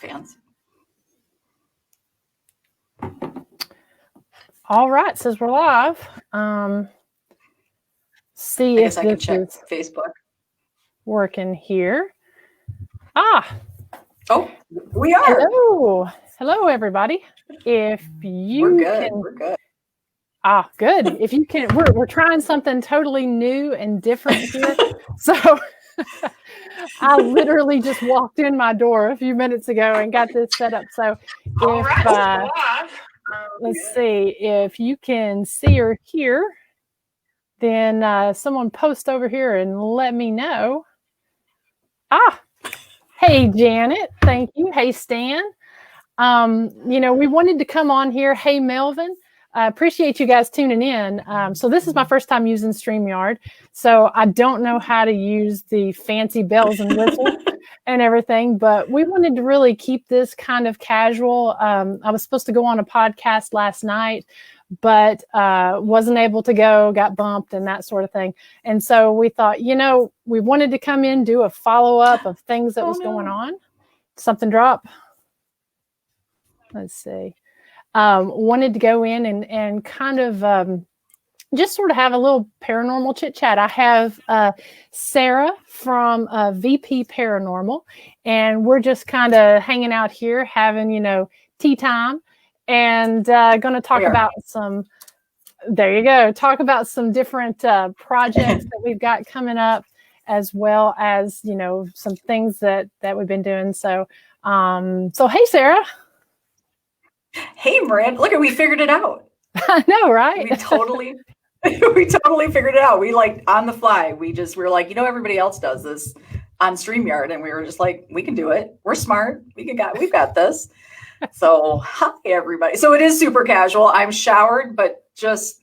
Fancy. All right, says we're live. See if I can this check is Facebook. working here. Oh, we are. Hello, everybody. If you We're good. can, We're good. Good. If you can, we're trying something totally new and different here. So I literally just walked in my door a few minutes ago and got this set up. So let's see if you can see or hear. Then someone post over here and let me know. Hey, Janet. Thank you. Hey, Stan. We wanted to come on here. Hey, Melvin. I appreciate you guys tuning in. So this is my first time using StreamYard. So I don't know how to use the fancy bells and whistles and everything, but we wanted to really keep this kind of casual. I was supposed to go on a podcast last night, but wasn't able to go, got bumped and that sort of thing. And so we thought, we wanted to come in, do a follow-up of things that was going on. Something drop. Let's see. Wanted to go in and kind of just sort of have a little paranormal chit chat. I have Sara from VP Paranormal, and we're just kind of hanging out here having, tea time, and going to talk about talk about some different projects that we've got coming up, as well as, some things that we've been doing. So hey, Sara. Hey, Miranda, look, we figured it out. I know, right? We totally figured it out. We on the fly. We were like, everybody else does this on StreamYard, and we were just like, we can do it. We're smart. We've got this. So hi, everybody. So it is super casual. I'm showered, but just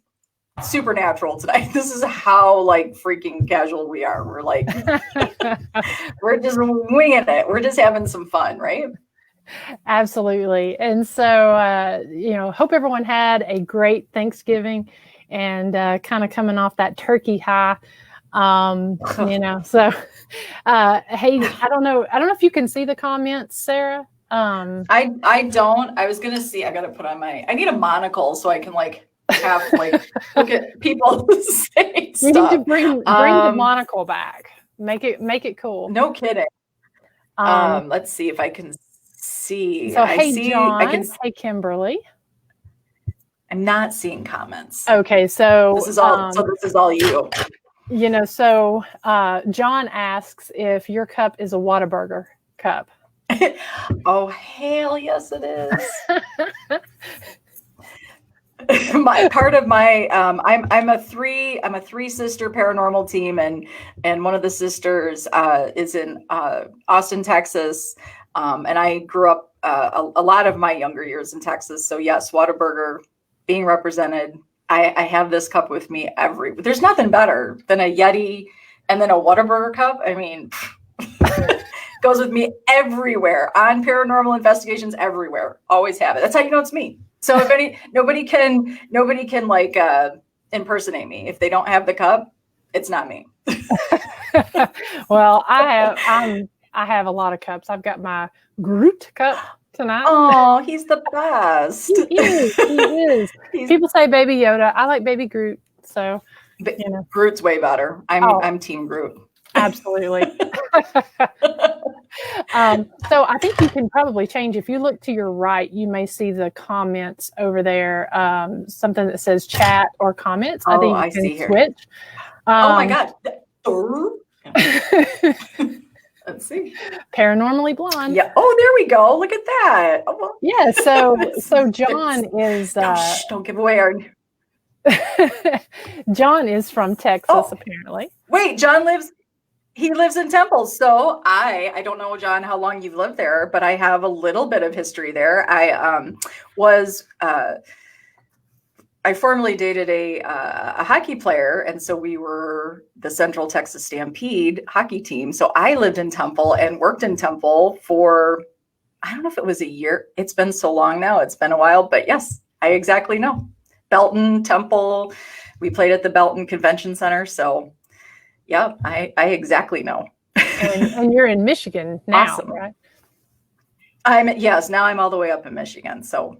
super natural tonight. This is how freaking casual we are. We're we're just winging it. We're just having some fun, right? Absolutely. And so, hope everyone had a great Thanksgiving and kind of coming off that turkey high, so, hey, I don't know if you can see the comments, Sara. I don't. I was going to see, I got to put on I need a monocle so I can have look at people saying stuff. You need to bring the monocle back. Make it cool. No kidding. Let's see if I can see. So John. Hey, Kimberly. I'm not seeing comments. Okay, so this is all you. So John asks if your cup is a Whataburger cup. Oh, hell yes, it is. I'm a three sister paranormal team, and one of the sisters is in Austin, Texas. And I grew up a lot of my younger years in Texas. So yes, Whataburger being represented. I have this cup with me there's nothing better than a Yeti and then a Whataburger cup. I mean, goes with me everywhere, on paranormal investigations, everywhere. Always have it. That's how you know it's me. So if nobody can impersonate me. If they don't have the cup, it's not me. Well, I have a lot of cups. I've got my Groot cup tonight. Oh, he's the best. He is. People say Baby Yoda. I like Baby Groot. So, Groot's way better. I'm Team Groot. Absolutely. So I think you can probably change. If you look to your right, you may see the comments over there. Something that says chat or comments. I think you can switch. Oh my God. Let's see. Paranormally Blonde. Yeah. Oh, there we go. Look at that. Oh, well. Yeah. So John is. Don't give away our. John is from Texas, apparently. Wait, he lives in Temple. So I don't know, John, how long you've lived there, but I have a little bit of history there. I formerly dated a hockey player, and so we were the Central Texas Stampede hockey team. So I lived in Temple and worked in Temple for, I don't know if it was a year. It's been so long now. It's been a while, but yes, I exactly know. Belton, Temple. We played at the Belton Convention Center. So yeah, I exactly know. And you're in Michigan now, awesome. Right? Yes, now I'm all the way up in Michigan. So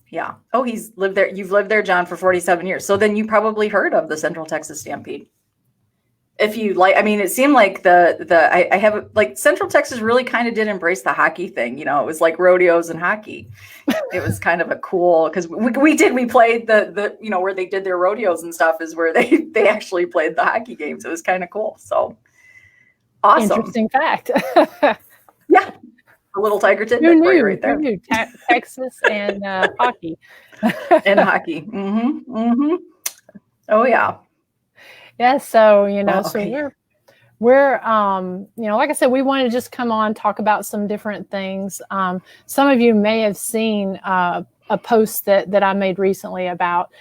yeah. Oh, he's lived there. You've lived there, John, for 47 years. So then you probably heard of the Central Texas Stampede. If you like, I mean, it seemed like I have like Central Texas really kind of did embrace the hockey thing. You know, it was like rodeos and hockey. It was kind of a cool, because we played the you know, where they did their rodeos and stuff is where they actually played the hockey games. It was kind of cool. So awesome. Interesting fact. Yeah. A little tiger tidbit for you right there. Who knew? Texas and hockey. And hockey. Mm-hmm. Mm-hmm. Oh yeah. Yeah. So, you know, okay. so we're you know, like I said, we wanted to just come on, talk about some different things. Some of you may have seen a post that I made recently about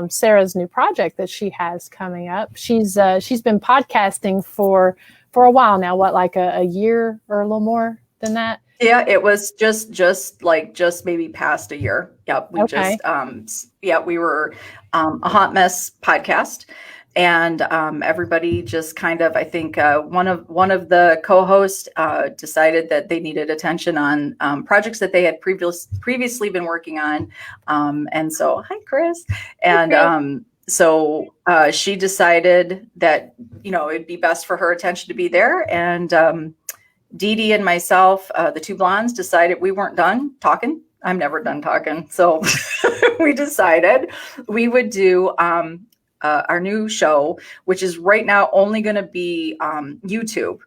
Sara's new project that she has coming up. She's been podcasting for a while now. What, like a year or a little more than that? Yeah, it was just maybe past a year. Yep. We Okay. We were a hot mess podcast. And everybody just kind of, I think one of the co-hosts decided that they needed attention on projects that they had previously been working on. And so, hi, Chris. And so she decided that, you know, it'd be best for her attention to be there. And Dee Dee and myself, the two blondes, decided we weren't done talking. I'm never done talking. So we decided we would do our new show, which is right now only going to be YouTube.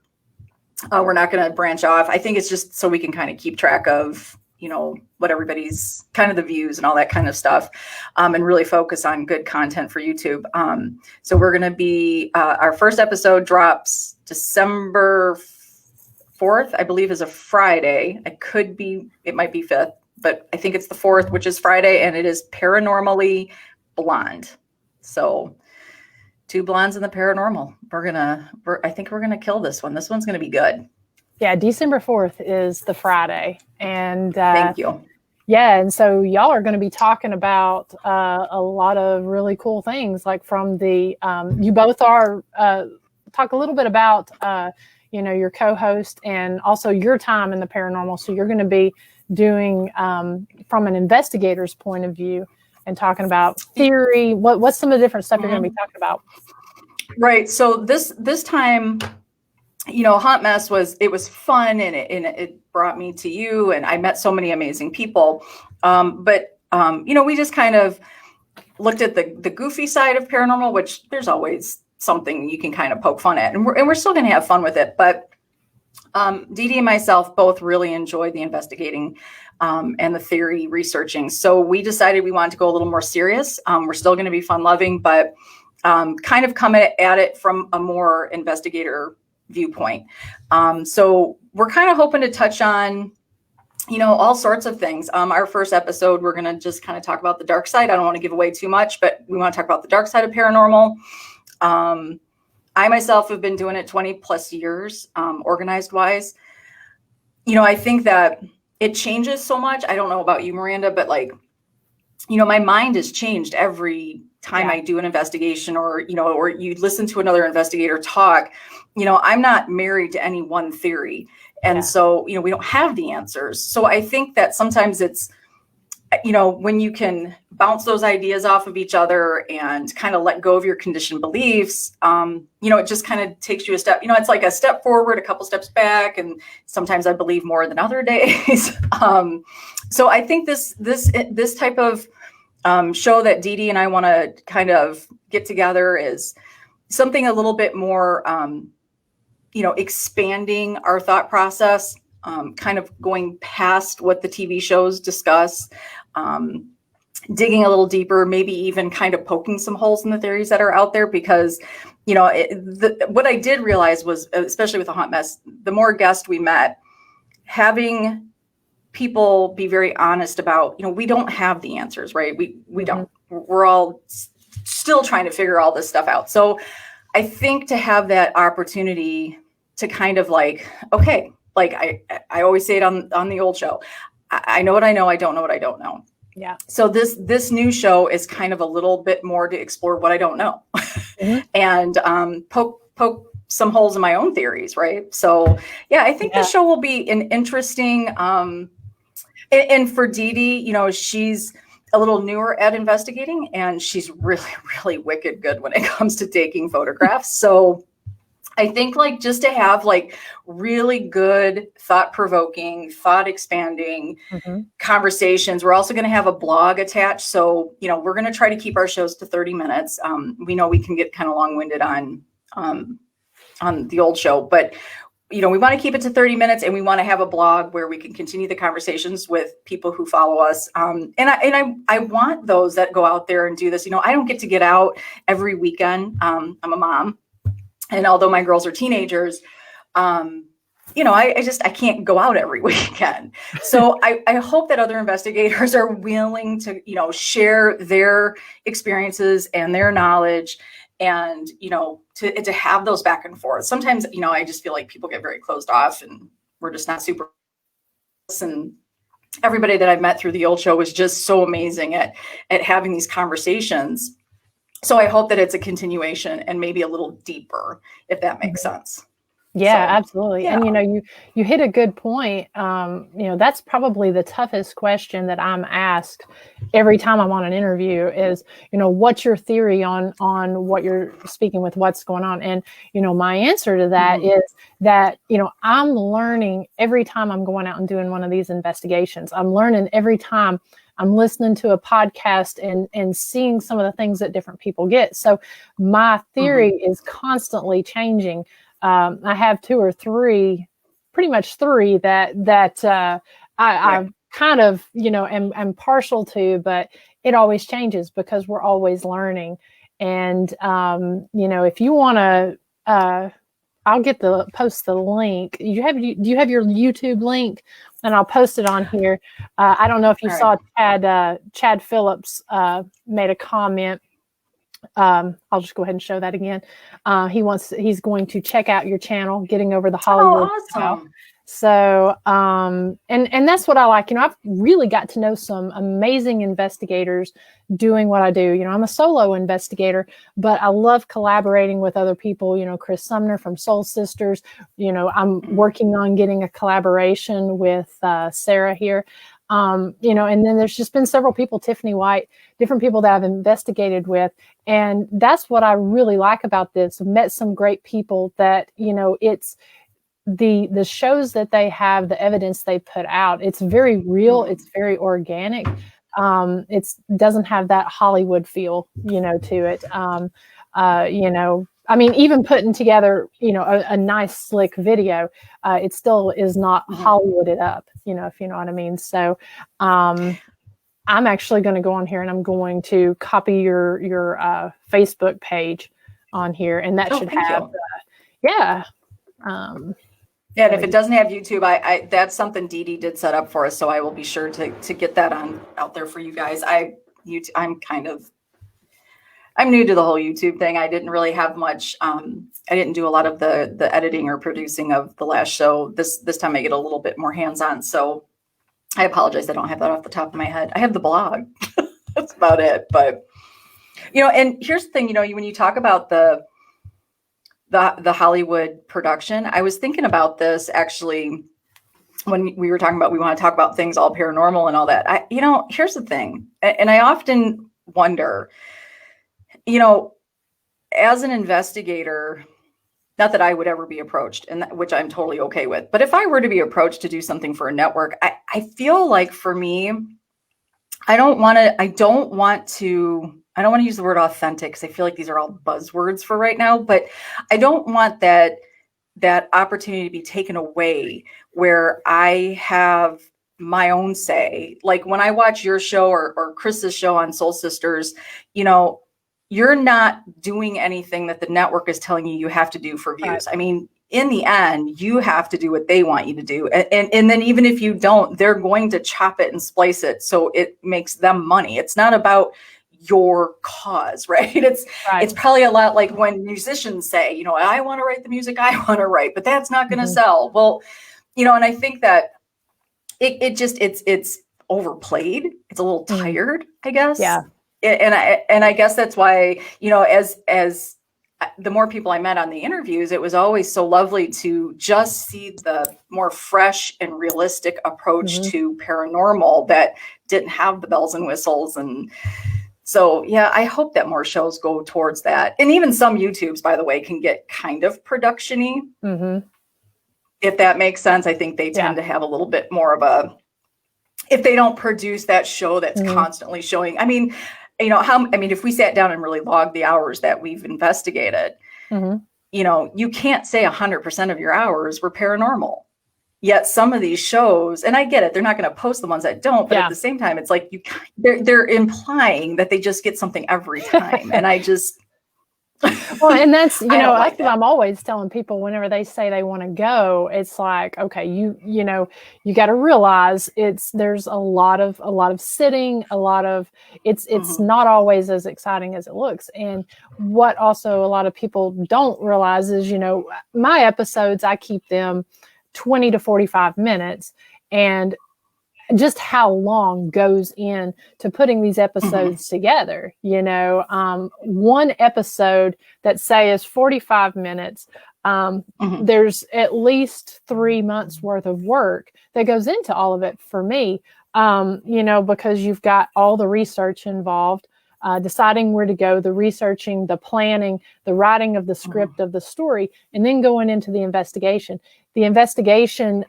We're not going to branch off. I think it's just so we can kind of keep track of, you know, what everybody's kind of the views and all that kind of stuff, and really focus on good content for YouTube. So we're going to be, our first episode drops December 4th, I believe, is a Friday. It might be 5th, but I think it's the 4th, which is Friday, and it is Paranormally Blonde. So two blondes in the paranormal. I think we're gonna kill this one. This one's gonna be good. Yeah, December 4th is the Friday. And thank you. Yeah, and so y'all are going to be talking about a lot of really cool things, like from the you both are talk a little bit about you know, your co-host and also your time in the paranormal. So you're going to be doing from an investigator's point of view and talking about theory. What's some of the different stuff you're going to be talking about? Right. So this time, you know, Hot Mess was fun, and it brought me to you, and I met so many amazing people. But you know, we just kind of looked at the goofy side of paranormal, which there's always something you can kind of poke fun at, and we're still going to have fun with it. But Dee Dee and myself both really enjoyed the investigating and the theory researching. So we decided we wanted to go a little more serious. We're still going to be fun loving, but kind of come at it from a more investigator viewpoint. So we're kind of hoping to touch on, you know, all sorts of things. Our first episode, we're going to just kind of talk about the dark side. I don't want to give away too much, but we want to talk about the dark side of paranormal. I myself have been doing it 20 plus years, organized wise. You know, I think that it changes so much. I don't know about you, Miranda, but like, you know, my mind has changed every time I do an investigation, or, you know, or you listen to another investigator talk. You know, I'm not married to any one theory. And so, you know, we don't have the answers. So I think that sometimes it's, you know, when you can bounce those ideas off of each other and kind of let go of your conditioned beliefs, you know, it just kind of takes you a step, you know, it's like a step forward, a couple steps back. And sometimes I believe more than other days. So I think this type of show that Dee Dee and I want to kind of get together is something a little bit more, you know, expanding our thought process, kind of going past what the TV shows discuss, digging a little deeper, maybe even kind of poking some holes in the theories that are out there. Because, you know, what I did realize was, especially with the Hot Mess, the more guests we met, having people be very honest about, you know, we don't have the answers, right? We don't. We're all still trying to figure all this stuff out. So I think to have that opportunity to kind of like, okay, like I always say it on the old show, I know what I know, I don't know what I don't know. Yeah. So this new show is kind of a little bit more to explore what I don't know, and poke some holes in my own theories, right? So yeah, I think the show will be an interesting, and for Dee Dee, you know, she's a little newer at investigating, and she's really, really wicked good when it comes to taking photographs. So I think like just to have like really good thought-provoking, thought-expanding conversations. We're also going to have a blog attached. So, you know, we're going to try to keep our shows to 30 minutes. We know we can get kind of long-winded on the old show, but you know, we want to keep it to 30 minutes, and we want to have a blog where we can continue the conversations with people who follow us. And I want those that go out there and do this. You know, I don't get out every weekend. I'm a mom. And although my girls are teenagers, you know, I can't go out every weekend. So I hope that other investigators are willing to, you know, share their experiences and their knowledge, and, you know, to have those back and forth. Sometimes, you know, I just feel like people get very closed off, and we're just not super. And everybody that I've met through the old show was just so amazing at having these conversations. So I hope that it's a continuation and maybe a little deeper, if that makes sense. Yeah, absolutely. Yeah. And, you know, you hit a good point. You know, that's probably the toughest question that I'm asked every time I'm on an interview is, you know, what's your theory on what you're speaking with, what's going on? And, you know, my answer to that is that, you know, I'm learning every time I'm going out and doing one of these investigations. I'm learning every time I'm listening to a podcast and seeing some of the things that different people get. So my theory is constantly changing. I have two or three, pretty much three that I kind of, you know, am partial to, but it always changes because we're always learning. And, you know, if you want to, I'll post the link. Do you have your YouTube link? And I'll post it on here. I don't know if you saw Chad Phillips made a comment. I'll just go ahead and show that again. He's going to check out your channel, Getting Over the Hollywood. Oh, awesome. So, and that's what I like. You know, I've really got to know some amazing investigators doing what I do. You know, I'm a solo investigator, but I love collaborating with other people. You know, Chris Sumner from Soul Sisters. You know, I'm working on getting a collaboration with Sara here. You know, and then there's just been several people, Tiffany White, different people that I've investigated with. And that's what I really like about this. I've met some great people that, you know, it's the shows that they have, the evidence they put out, it's very real. It's very organic. It doesn't have that Hollywood feel, you know, to it. You know, I mean, even putting together, you know, a nice slick video, it still is not Hollywooded up, you know, if you know what I mean. So I'm actually going to go on here and I'm going to copy your Facebook page on here, and that should have, yeah, and if it doesn't have YouTube, I that's something Dee Dee did set up for us, so I will be sure to get that out there for you guys. I'm new to the whole YouTube thing. I didn't really have much. I didn't do a lot of the editing or producing of the last show. This time I get a little bit more hands-on. So I apologize. I don't have that off the top of my head. I have the blog. That's about it. But, you know, and here's the thing, you know, when you talk about the Hollywood production, I was thinking about this actually when we were talking about, we want to talk about things all paranormal and all that. You know, here's the thing. And I often wonder, you know, as an investigator, not that I would ever be approached, and which I'm totally okay with, but if I were to be approached to do something for a network, I feel like for me, I don't want to use the word authentic because I feel like these are all buzzwords for right now, but I don't want that opportunity to be taken away where I have my own say. Like when I watch your show or Chris's show on Soul Sisters, you know, you're not doing anything that the network is telling you have to do for views. Right. I mean, in the end, you have to do what they want you to do. And then even if you don't, they're going to chop it and splice it so it makes them money. It's not about your cause, right? It's probably a lot like when musicians say, you know, I want to write the music I want to write, but that's not going to sell. Well, you know, and I think that it's overplayed. It's a little tired, I guess. Yeah. And I guess that's why, you know, as the more people I met on the interviews, it was always so lovely to just see the more fresh and realistic approach to paranormal that didn't have the bells and whistles. And so, yeah, I hope that more shows go towards that. And even some YouTubes, by the way, can get kind of production-y. If that makes sense. I think they tend to have a little bit more of a, if they don't produce that show that's constantly showing. I mean, you know, if we sat down and really logged the hours that we've investigated, you know, you can't say 100% of your hours were paranormal. Yet some of these shows, and I get it, they're not going to post the ones that don't, but at the same time, it's like they're implying that they just get something every time. And I just, well, and that's, you know, that's what I'm always telling people whenever they say they want to go. It's like, okay, you know, you got to realize there's a lot of sitting, it's not always as exciting as it looks. And what also a lot of people don't realize is, you know, my episodes, I keep them 20 to 45 minutes, and just how long goes in to putting these episodes together. You know, one episode that say is 45 minutes, there's at least 3 months worth of work that goes into all of it for me, you know, because you've got all the research involved, deciding where to go, the researching, the planning, the writing of the script of the story, and then going into the investigation. The investigation,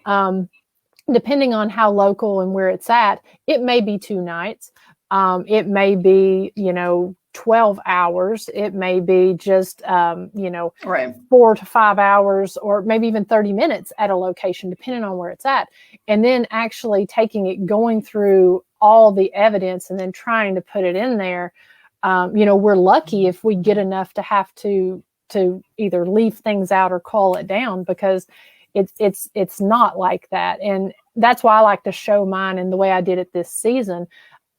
depending on how local and where it's at, it may be 2 nights. It may be, you know, 12 hours. It may be just, you know, 4 to 5 hours, or maybe even 30 minutes at a location, depending on where it's at. And then actually taking it, going through all the evidence and then trying to put it in there. You know, we're lucky if we get enough to have to either leave things out or call it down, because it's not like that. And that's why I like to show mine, and the way I did it this season,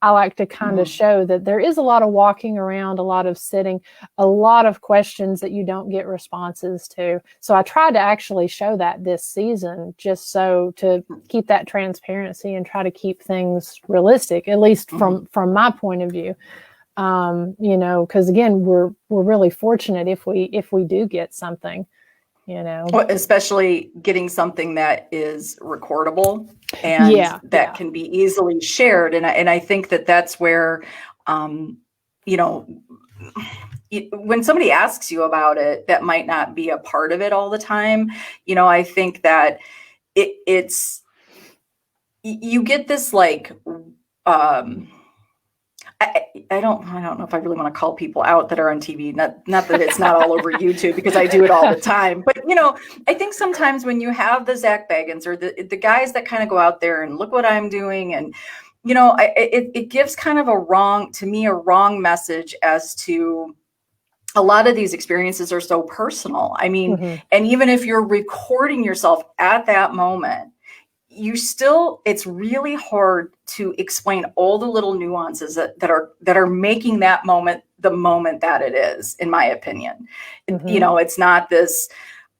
I like to kind of show that there is a lot of walking around, a lot of sitting, a lot of questions that you don't get responses to. So I tried to actually show that this season, just so to keep that transparency and try to keep things realistic, at least from my point of view. You know, because again, we're really fortunate if we do get something. You know, especially getting something that is recordable and that can be easily shared. And I think that that's where, you know, when somebody asks you about it, that might not be a part of it all the time. You know, I think that it's, you get this like, I don't know if I really want to call people out that are on TV. Not that it's not all over YouTube, because I do it all the time. But, you know, I think sometimes when you have the Zach Bagans or the guys that kind of go out there and look what I'm doing, and, you know, it gives kind of a wrong message as to a lot of these experiences are so personal. I mean, and even if you're recording yourself at that moment, it's really hard to explain all the little nuances that are making that moment the moment that it is, in my opinion. You know, it's not this,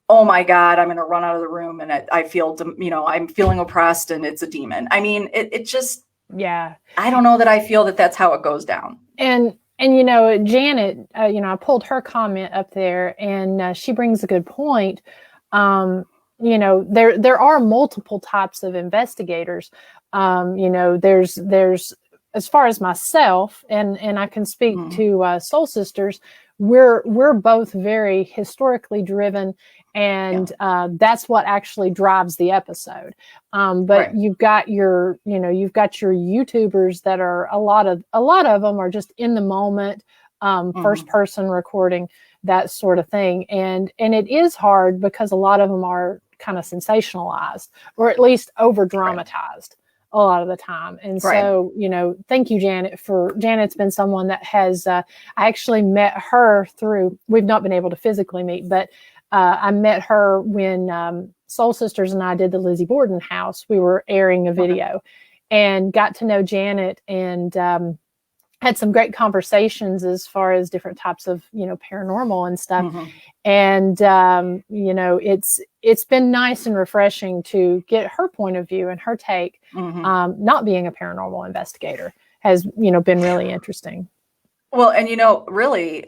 oh my God, I'm going to run out of the room and I feel, you know, I'm feeling oppressed and it's a demon. I mean, it just, I don't know that I feel that that's how it goes down. And you know, Janet, you know, I pulled her comment up there, and she brings a good point. You know, there are multiple types of investigators. You know, there's as far as myself, and I can speak to Soul Sisters, we're both very historically driven, and that's what actually drives the episode. But you've got your YouTubers that are a lot of them are just in the moment, first person recording, that sort of thing. And it is hard because a lot of them are kind of sensationalized, or at least over dramatized a lot of the time. And so, you know, thank you, Janet. Janet's been someone that has, I actually met her through, we've not been able to physically meet, but I met her when Soul Sisters and I did the Lizzie Borden house. We were airing a video and got to know Janet, and had some great conversations as far as different types of, you know, paranormal and stuff. And, you know, it's been nice and refreshing to get her point of view and her take. Not being a paranormal investigator has, you know, been really interesting. Well, and really,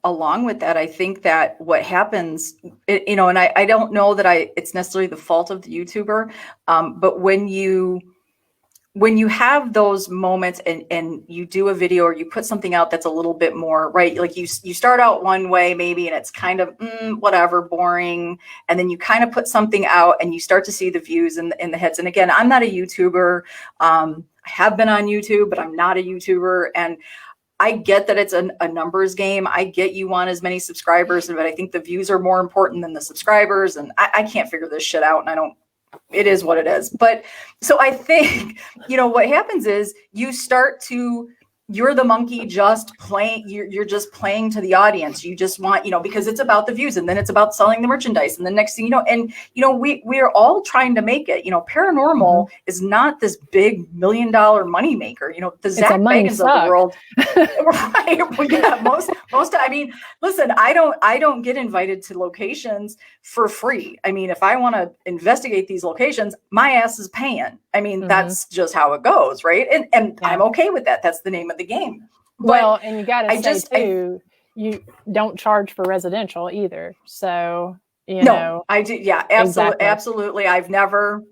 along with that, I think that what happens, and I don't know that it's necessarily the fault of the YouTuber, but when you have those moments and you do a video or you put something out that's a little bit more, right? Like you start out one way maybe, and it's kind of whatever, boring. And then you kind of put something out and you start to see the views and the hits. And again, I'm not a YouTuber. I have been on YouTube, but I'm not a YouTuber. And I get that it's a numbers game. I get you want as many subscribers, but I think the views are more important than the subscribers. And I can't figure this shit out. And it is what it is. But so I think, what happens is you're the monkey just playing, you're just playing to the audience. You just want, because it's about the views, and then it's about selling the merchandise. And the next thing we are all trying to make it, paranormal is not this big $1 million money maker, the Zach Bagans of the world. Right. Well, yeah, most, I mean, listen, I don't get invited to locations for free. I mean, if I want to investigate these locations, my ass is paying. I mean, that's just how it goes. Right. And I'm okay with that. That's the name of the game. Well, and you got to say too, you don't charge for residential either. So, no, I do. Yeah, absolutely. Absolutely. I've never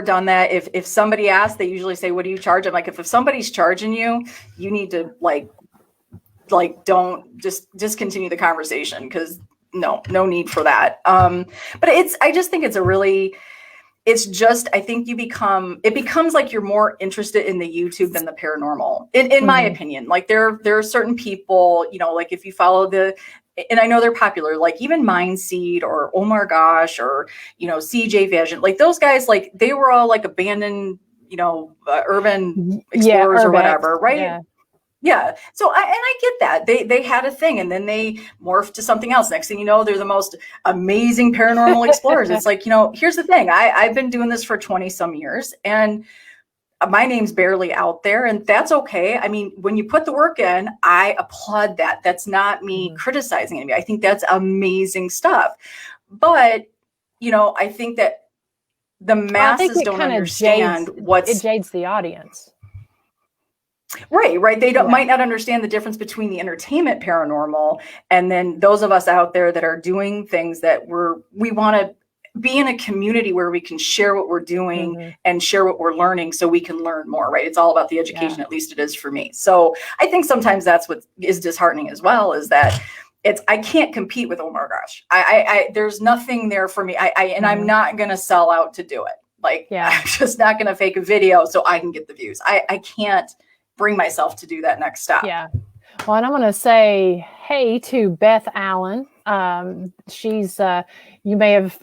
done that. If somebody asks, they usually say, what do you charge? I'm like, if somebody's charging you, you need to like don't just discontinue the conversation, because no need for that. But I just think I think it becomes like you're more interested in the YouTube than the paranormal, in my opinion. Like there are certain people, like if you follow and I know they're popular, like even Mindseed or Oh My Gosh or, CJ Vision, like those guys, like they were all like abandoned, urban explorers or whatever. Right. Yeah. Yeah. So I get that they had a thing, and then they morphed to something else. Next thing you know, they're the most amazing paranormal explorers. It's like, here's the thing. I've been doing this for 20 some years, and my name's barely out there, and that's okay. I mean, when you put the work in, I applaud that. That's not me criticizing anybody. I think that's amazing stuff. But, I think that the masses don't understand it jades the audience. Right. They might not understand the difference between the entertainment paranormal and then those of us out there that are doing things that we want to be in a community where we can share what we're doing and share what we're learning, so we can learn more. Right. It's all about the education. At least it is for me. So I think sometimes that's what is disheartening as well, is that I can't compete with Oh My Gosh. There's nothing there for me. I'm not going to sell out to do it. Like, I'm just not going to fake a video so I can get the views. I can't bring myself to do that next step. Yeah. Well, and I'm going to say hey to Beth Allen. She's you may have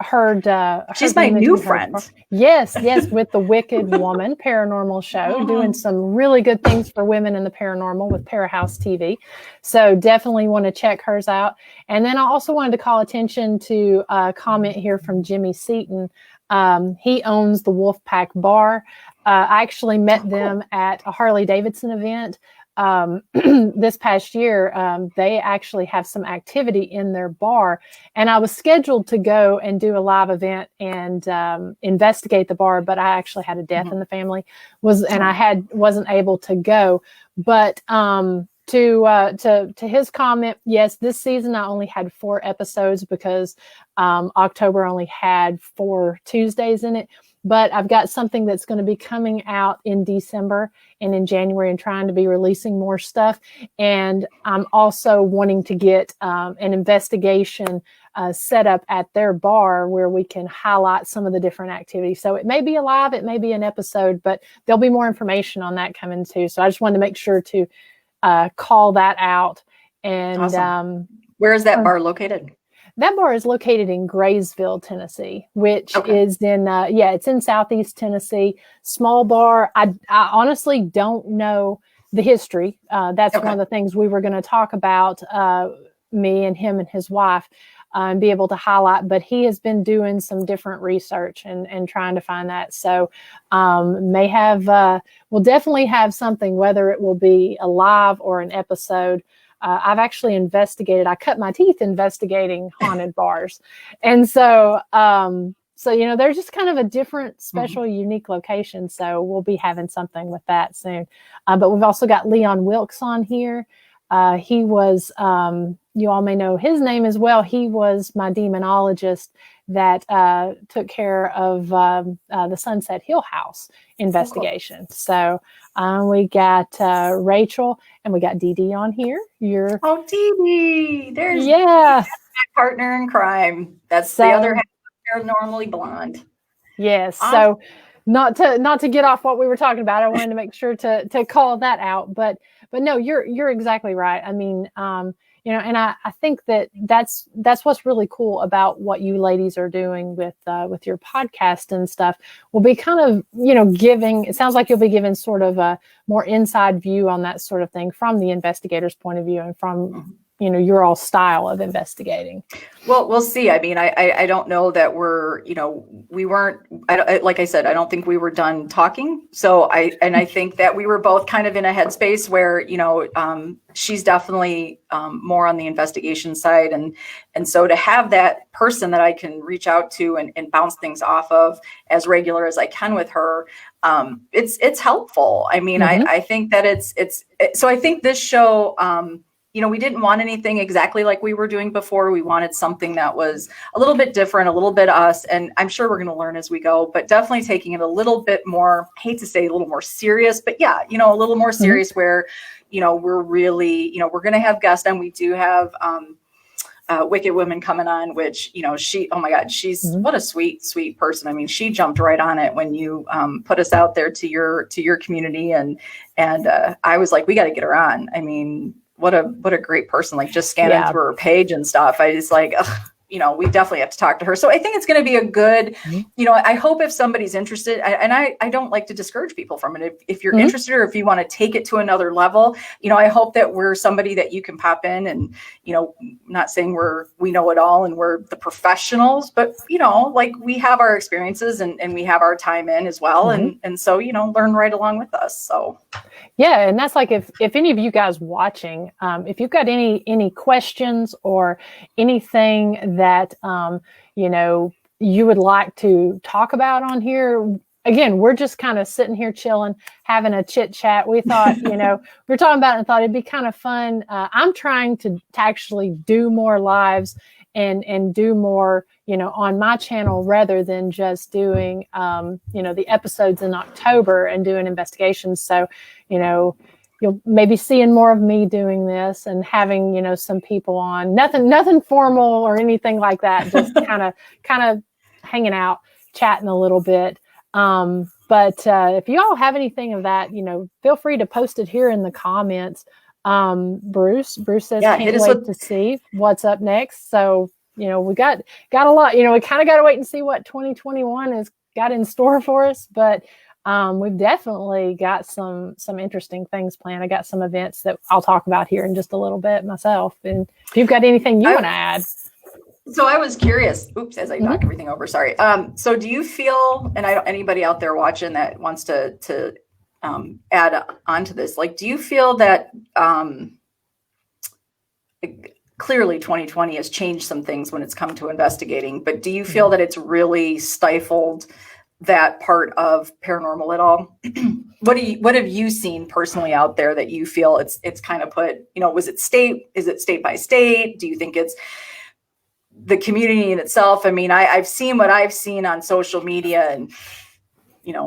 heard. She's my new friend. Yes, with the Wicked Woman paranormal show, doing some really good things for women in the paranormal with Parahouse TV. So definitely want to check hers out. And then I also wanted to call attention to a comment here from Jimmy Seaton. He owns the Wolfpack Bar. I actually met them at a Harley Davidson event this past year. They actually have some activity in their bar, and I was scheduled to go and do a live event and investigate the bar, but I actually had a death in the family, and I wasn't able to go. But to his comment, yes, this season I only had 4 episodes because October only had 4 Tuesdays in it. But I've got something that's going to be coming out in December and in January, and trying to be releasing more stuff. And I'm also wanting to get an investigation set up at their bar where we can highlight some of the different activities. So it may be a live, it may be an episode, but there'll be more information on that coming too. So I just wanted to make sure to call that out. And awesome. Where is that bar located? That bar is located in Graysville, Tennessee, which is in, it's in Southeast Tennessee. Small bar. I honestly don't know the history. That's one of the things we were going to talk about, me and him and his wife, and be able to highlight. But he has been doing some different research and trying to find that. So we'll definitely have something, whether it will be a live or an episode. I've actually investigated. I cut my teeth investigating haunted bars. And so So, they're just kind of a different, special, unique location. So we'll be having something with that soon. But we've also got Leon Wilkes on here. He was, you all may know his name as well. He was my demonologist that took care of the Sunset Hill House investigation. Cool. So we got Rachel and we got Dee Dee on here. Oh, Dee Dee. There's my partner in crime. That's the other half of Paranormally Blonde. Yes. So not to get off what we were talking about, I wanted to make sure to call that out. But no, you're exactly right. I mean, and I think that's what's really cool about what you ladies are doing with your podcast and stuff. Will be kind of, giving, it sounds like you'll be giving sort of a more inside view on that sort of thing from the investigator's point of view and from, your all style of investigating. Well, we'll see. I mean, I don't know that we weren't, like I said, I don't think we were done talking. So I think that we were both kind of in a headspace where, she's definitely more on the investigation side. And so to have that person that I can reach out to and bounce things off of as regular as I can with her, it's helpful. I mean, I think that so I think this show, we didn't want anything exactly like we were doing before. We wanted something that was a little bit different, a little bit us. And I'm sure we're going to learn as we go, but definitely taking it a little bit more, I hate to say a little more serious, but yeah, a little more serious where, we're really, we're going to have guests, and we do have Wicked Women coming on, which, she, oh my God, she's what a sweet, sweet person. I mean, she jumped right on it when you put us out there to your community. And I was like, we got to get her on. I mean, what a great person, like just scanning through her page and stuff. I just like, we definitely have to talk to her. So I think it's going to be a good, I hope if somebody's interested, and I don't like to discourage people from it. If you're interested, or if you want to take it to another level, I hope that we're somebody that you can pop in and, not saying we know it all and we're the professionals, but, like we have our experiences and we have our time in as well. And so, learn right along with us. So. Yeah. And that's like, if any of you guys watching, if you've got any questions or anything that, you would like to talk about on here, again, we're just kind of sitting here chilling, having a chit chat. We thought, we were talking about it and thought it'd be kind of fun. I'm trying to actually do more lives and do more, on my channel rather than just doing, the episodes in October and doing investigations. So, you'll maybe seeing more of me doing this and having, some people on, nothing formal or anything like that. Just kind of hanging out, chatting a little bit. But if you all have anything of that, feel free to post it here in the comments. Bruce says, can't wait to see what's up next. So, we got a lot, we kind of got to wait and see what 2021 has got in store for us, but we've definitely got some interesting things planned. I got some events that I'll talk about here in just a little bit myself. And if you've got anything you want to add. So I was curious, as I knock everything over, sorry. So do you feel, and anybody out there watching that wants to add on to this, like, do you feel that clearly 2020 has changed some things when it's come to investigating, but do you feel that it's really stifled that part of paranormal at all? What have you seen personally out there that you feel it's kind of put, is it state by state? Do you think it's the community in itself? I mean, I've seen what I've seen on social media, and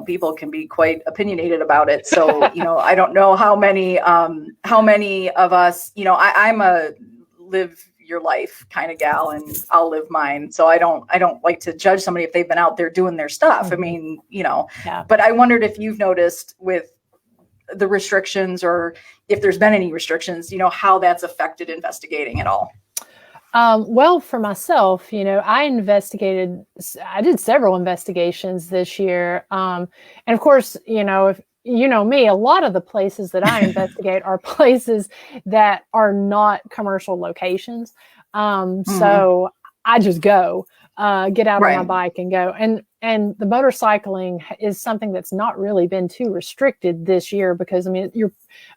people can be quite opinionated about it. So, I don't know how many of us, I'm a live your life kind of gal, and I'll live mine. So I don't like to judge somebody if they've been out there doing their stuff. I mean, but I wondered if you've noticed with the restrictions, or if there's been any restrictions, how that's affected investigating at all. Well, for myself, I did several investigations this year. And of course, if you know me, a lot of the places that I investigate are places that are not commercial locations. So I just go, get out on my bike and go. And the motorcycling is something that's not really been too restricted this year, because I mean, you're,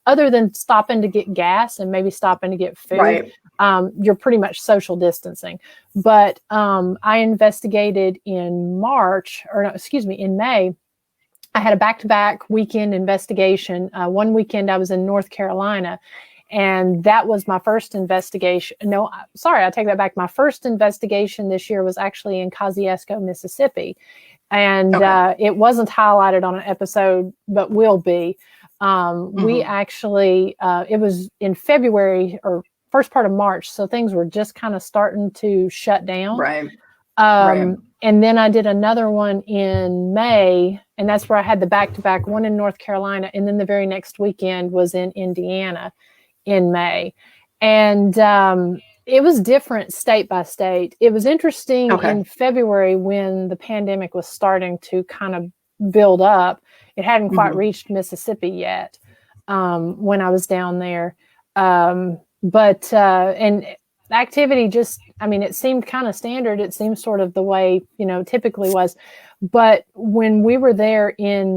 other than stopping to get gas and maybe stopping to get food, you're pretty much social distancing. But I investigated in May. I had a back-to-back weekend investigation. One weekend I was in North Carolina, and that was my first investigation. No, sorry, I take that back. My first investigation this year was actually in Kosciuszko, Mississippi. And it wasn't highlighted on an episode, but will be. We actually, it was in February or first part of March, so things were just kind of starting to shut down. Right. And then I did another one in May, and that's where I had the back-to-back, one in North Carolina, and then the very next weekend was in Indiana in May. And it was different state by state. It was interesting in February when the pandemic was starting to kind of build up. It hadn't quite reached Mississippi yet when I was down there. But activity just, I mean, it seemed kind of standard. It seemed sort of the way, typically was. But when we were there in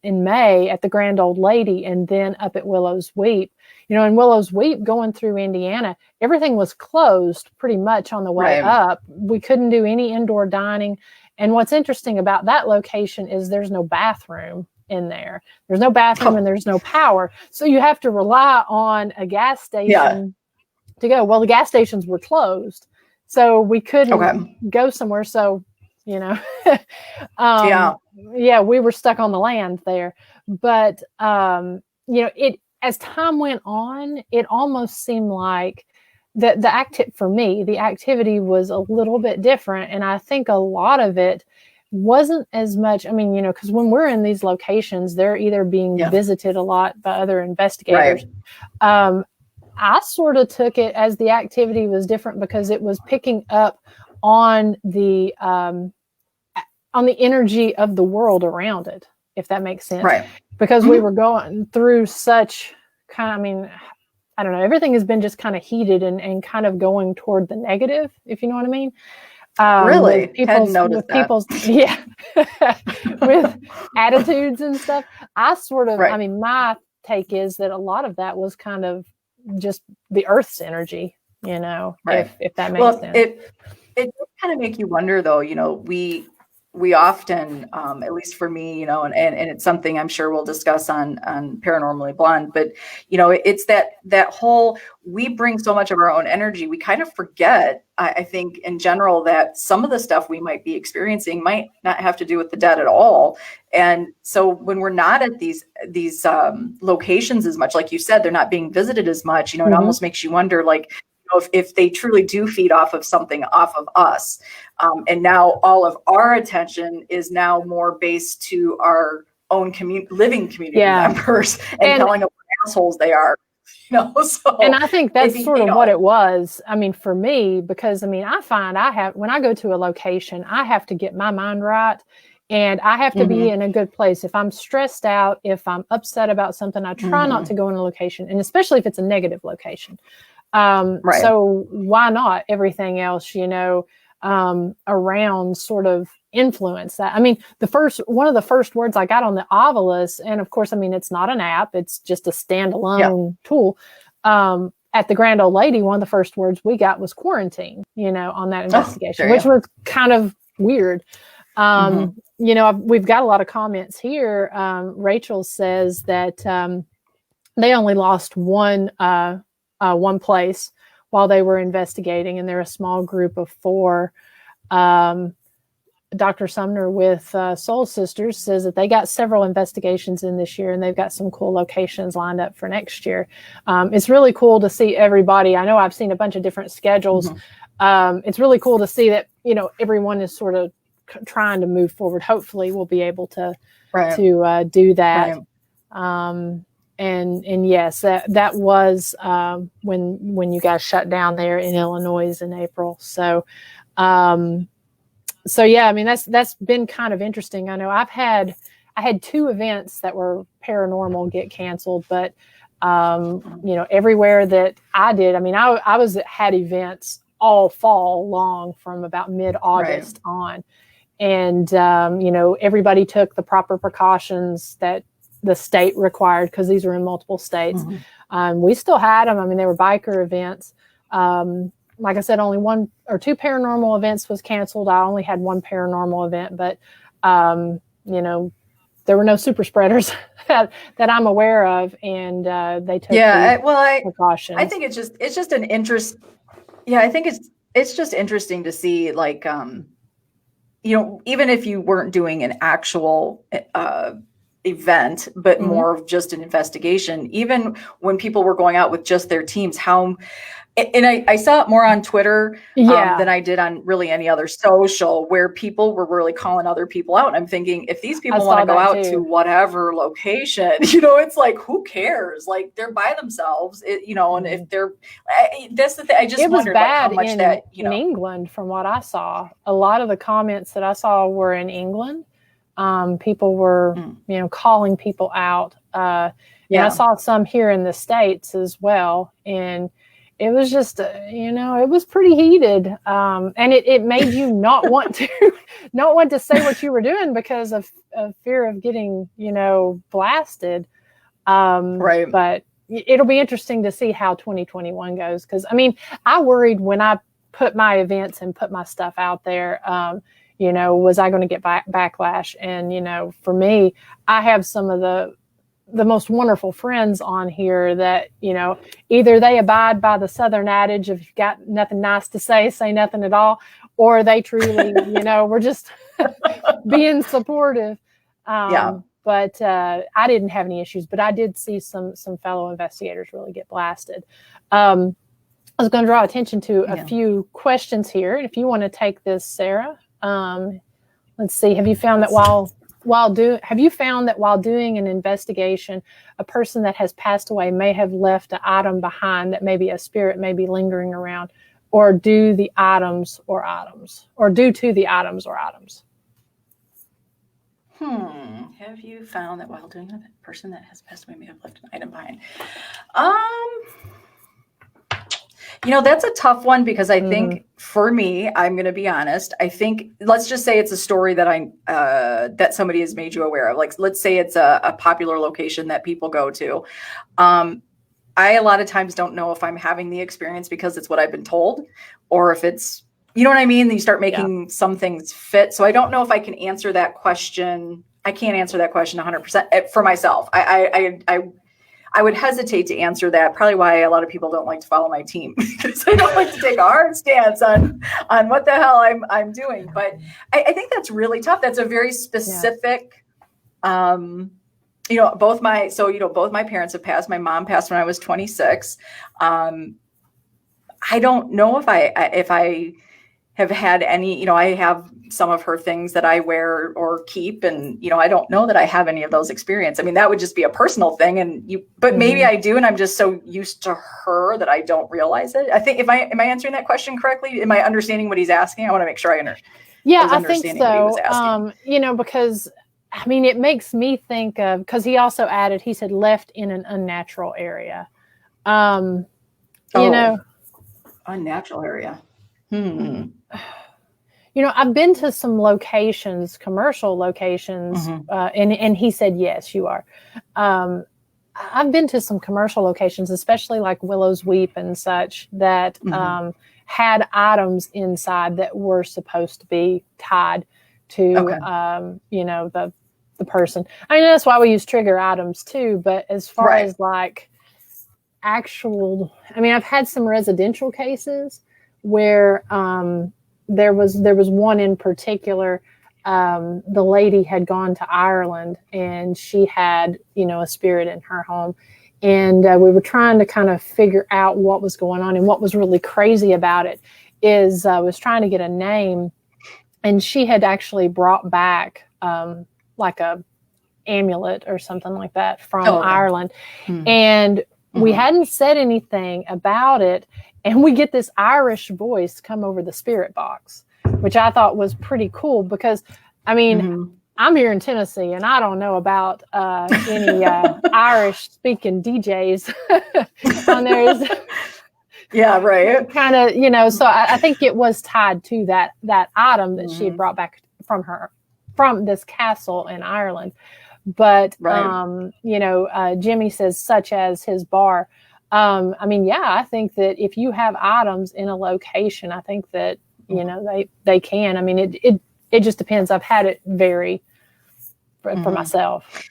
May at the Grand Old Lady and then up at Willow's Weep, in Willow's Weep going through Indiana, everything was closed pretty much on the way up. We couldn't do any indoor dining. And what's interesting about that location is there's no bathroom in there. There's no bathroom and there's no power. So you have to rely on a gas station to go. Well, the gas stations were closed, so we couldn't go somewhere. So, we were stuck on the land there. But, as time went on, it almost seemed like the activity was a little bit different. And I think a lot of it wasn't as much, because when we're in these locations, they're either being visited a lot by other investigators. I sort of took it as the activity was different because it was picking up on the energy of the world around it, if that makes sense. Right. Because we were going through such I don't know, everything has been just kind of heated and kind of going toward the negative, if you know what I mean. Really? With attitudes and stuff. I sort of, my take is that a lot of that was kind of just the Earth's energy, if that makes sense. It kind of make you wonder, though. We often, at least for me, and it's something I'm sure we'll discuss on Paranormally Blonde, but it's that whole, we bring so much of our own energy. We kind of forget, I think in general, that some of the stuff we might be experiencing might not have to do with the dead at all. And so when we're not at these locations as much, like you said, they're not being visited as much, it almost makes you wonder, like, if they truly do feed off of something, off of us. And now all of our attention is now more based to our own living community members and telling them what assholes they are. So, and I think that's sort of what it was. For me, because I find when I go to a location, I have to get my mind right. And I have to be in a good place. If I'm stressed out, if I'm upset about something, I try not to go in a location, and especially if it's a negative location. So why not everything else, around sort of influence that? One of the first words I got on the Ovilus, and of course, it's not an app, it's just a standalone tool. At the Grand Old Lady, one of the first words we got was quarantine, on that investigation, which was kind of weird. We've got a lot of comments here. Rachel says that, they only lost one place while they were investigating, and they're a small group of 4. Dr. Sumner with Soul Sisters says that they got several investigations in this year, and they've got some cool locations lined up for next year. It's really cool to see everybody. I know I've seen a bunch of different schedules. It's really cool to see that, everyone is sort of trying to move forward. Hopefully we'll be able to do that. And yes, that was when you guys shut down there in Illinois in April. So yeah, that's been kind of interesting. I know I had 2 events that were paranormal get canceled, but everywhere that I did, I had events all fall long from about mid-August on, and everybody took the proper precautions that the state required, because these were in multiple states. We still had them. They were biker events, Like I said, only 1 or 2 paranormal events was canceled. I only had 1 paranormal event, but, you know, there were no super spreaders that I'm aware of, and they took precautions. I think it's just an interest. Yeah, I think it's just interesting to see, like, you know, even if you weren't doing an actual event, but more of just an investigation, even when people were going out with just their teams, and I saw it more on Twitter than I did on really any other social, where people were really calling other people out. And I'm thinking, if these people want to go out to whatever location, you know, it's like, who cares? Like, they're by themselves, you know, and if that's the thing. I just wondered, like, how much that, you know, in England, from what I saw, a lot of the comments that I saw were in England. People were, you know, calling people out. And I saw some here in the States as well. And it was just, you know, it was pretty heated. And it made you not want to say what you were doing because of fear of getting, you know, blasted. Right. But it'll be interesting to see how 2021 goes. Because, I mean, I worried when I put my events and put my stuff out there, you know, was I going to get backlash? And, you know, for me, I have some of the most wonderful friends on here that, you know, either they abide by the Southern adage of, if you've got nothing nice to say nothing at all, or they truly, you know, were just being supportive. But I didn't have any issues, but I did see some fellow investigators really get blasted. I was going to draw attention to a few questions here. And if you want to take this, Sara, let's see. Have you found that while doing an investigation, a person that has passed away may have left an item behind that maybe a spirit may be lingering around, or due to the items or items? Have you found that while doing a person that has passed away may have left an item behind? You know, that's a tough one, because I think for me, I'm going to be honest. I think, let's just say it's a story that that somebody has made you aware of. Like, let's say it's a popular location that people go to. I a lot of times don't know if I'm having the experience because it's what I've been told, or if it's, you know what I mean? You start making some things fit. So I don't know if I can answer that question. I can't answer that question 100% for myself. I would hesitate to answer that. Probably why a lot of people don't like to follow my team, because I don't like to take a hard stance on what the hell I'm doing. But I think that's really tough. That's a very specific, you know, both my parents have passed. My mom passed when I was 26. I don't know if I have had any, you know, I have some of her things that I wear or keep, and, you know, I don't know that I have any of those experiences. I mean, that would just be a personal thing, but maybe I do, and I'm just so used to her that I don't realize it. I think, am I answering that question correctly? Am I understanding what he's asking? I want to make sure I understand. Yeah, I think so. You know, because, I mean, it makes me think of, because he also added, he said left in an unnatural area. You know, unnatural area. You know, I've been to some locations, commercial locations, and he said, yes, you are. I've been to some commercial locations, especially like Willow's Weep and such, that had items inside that were supposed to be tied to, you know, the person. I mean, that's why we use trigger items too. But as far as like actual, I mean, I've had some residential cases where there was one in particular. The lady had gone to Ireland, and she had, you know, a spirit in her home, and we were trying to kind of figure out what was going on. And what was really crazy about it is I was trying to get a name, and she had actually brought back like a amulet or something like that from Ireland, and we hadn't said anything about it. And we get this Irish voice come over the spirit box, which I thought was pretty cool, because, I mean, I'm here in Tennessee, and I don't know about any Irish-speaking DJs on there. Yeah, right. Kind of, you know, so I think it was tied to that item that she had brought back from this castle in Ireland. But, you know, Jimmy says, such as his bar. I mean, yeah, I think that if you have items in a location, I think that, you know, they can. I mean, it just depends. I've had it vary for myself.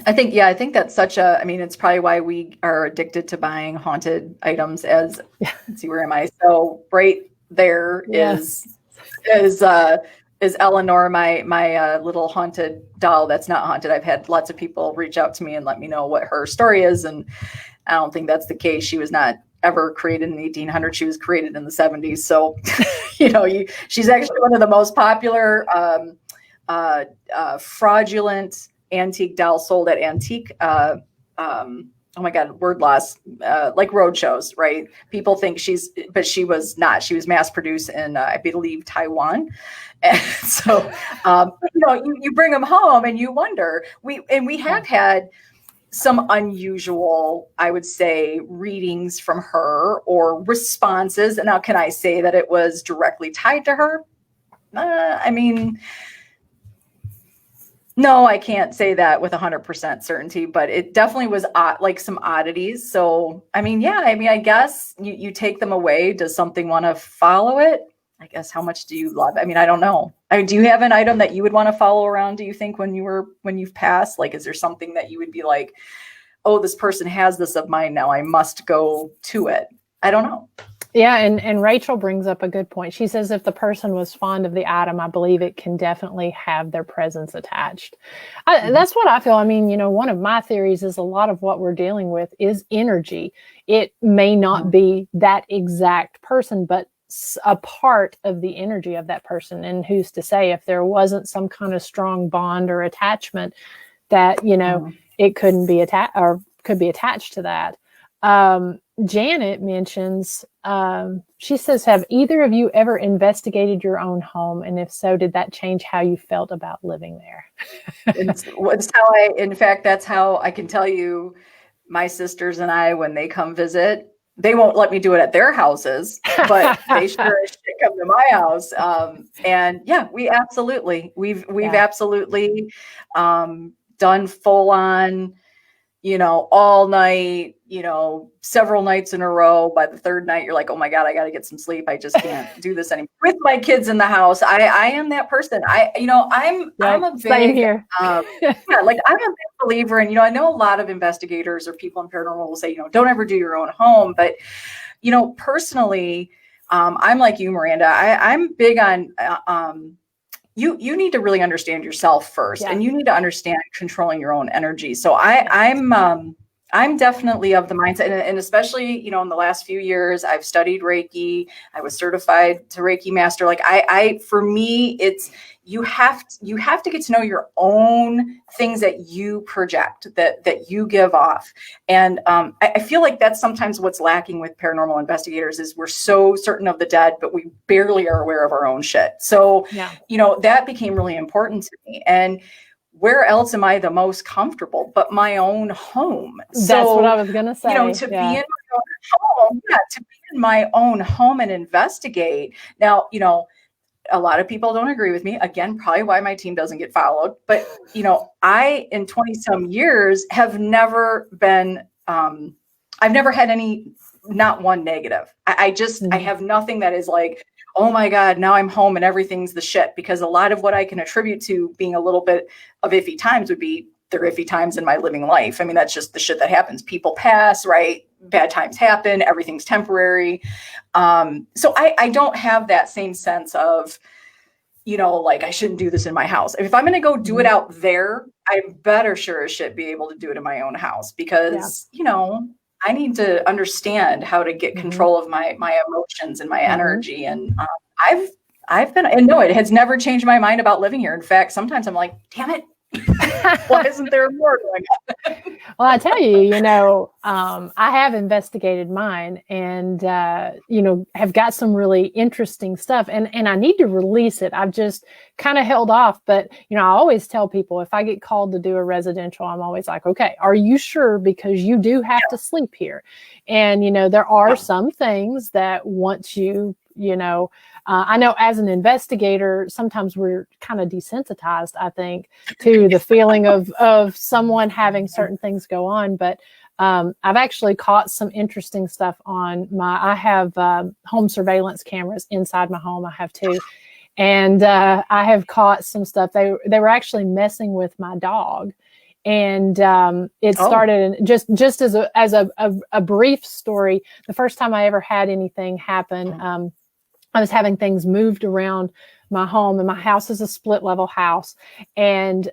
I think that's I mean, it's probably why we are addicted to buying haunted items let's see, where am I? So right there is Eleanor, my little haunted doll that's not haunted. I've had lots of people reach out to me and let me know what her story is. And I don't think that's the case. She was not ever created in the 1800s. She was created in the 70s. So, she's actually one of the most popular fraudulent antique dolls sold at antique. Oh my God, word loss, like road shows, right? People think but she was not. She was mass produced in, I believe, Taiwan. And so, you bring them home and you wonder, we have had some unusual, I would say, readings from her or responses. And now, can I say that it was directly tied to her? I mean, no, I can't say that with 100% certainty, but it definitely was like some oddities. So, I mean, I guess you take them away. Does something want to follow it? I guess, how much do you love? I mean, I don't know. I mean, do you have an item that you would want to follow around, do you think, when you've passed? Like, is there something that you would be like, oh, this person has this of mine now, I must go to it? I don't know. Yeah, and Rachel brings up a good point. She says if the person was fond of the item, I believe it can definitely have their presence attached. That's what I feel. I mean, one of my theories is a lot of what we're dealing with is energy. It may not be that exact person, but a part of the energy of that person. And who's to say if there wasn't some kind of strong bond or attachment that, it couldn't be attached or could be attached to that. Janet mentions, she says, have either of you ever investigated your own home? And if so, did that change how you felt about living there? That's how I can tell you, my sisters and I, when they come visit, they won't let me do it at their houses, but they sure as shit come to my house. And yeah, we've absolutely done full on, all night, several nights in a row. By the third night, you're like, oh my God, I got to get some sleep. I just can't do this anymore. With my kids in the house, I am that person. I'm a big, same here. I'm a big believer. And, I know a lot of investigators or people in paranormal will say, don't ever do your own home. But, personally, I'm like you, Miranda. I'm big on, you need to really understand yourself first, and you need to understand controlling your own energy. So I'm definitely of the mindset, and especially, in the last few years, I've studied Reiki. I was certified to Reiki master. Like for me, it's, you have to get to know your own things that you project, that you give off. And I feel like that's sometimes what's lacking with paranormal investigators is we're so certain of the dead, but we barely are aware of our own shit. So, that became really important to me. And where else am I the most comfortable but my own home? That's what I was going to say. To be in my own home, to be in my own home and investigate. Now, a lot of people don't agree with me. Again, probably why my team doesn't get followed. But, I, in 20 some years, have never been, I've never had not one negative. I have nothing that is like, oh my God, now I'm home and everything's the shit. Because a lot of what I can attribute to being a little bit of iffy times would be their iffy times in my living life. I mean, that's just the shit that happens. People pass, right? Bad times happen. Everything's temporary. So I don't have that same sense of, like I shouldn't do this in my house. If I'm going to go do it out there, I better sure as shit be able to do it in my own house because, I need to understand how to get control of my emotions and my energy. And I've been, and no, it has never changed my mind about living here. In fact, sometimes I'm like, damn it. Why isn't there more going on? Well, I tell you, I have investigated mine and, have got some really interesting stuff and I need to release it. I've just kind of held off, but, I always tell people if I get called to do a residential, I'm always like, okay, are you sure? Because you do have to sleep here. And, there are some things that once you, I know as an investigator, sometimes we're kind of desensitized, I think, to the feeling of someone having certain things go on. But I've actually caught some interesting stuff I have home surveillance cameras inside my home. I have two. And I have caught some stuff. They were actually messing with my dog. And it started just as a brief story. The first time I ever had anything happen, I was having things moved around my home, and my house is a split level house, and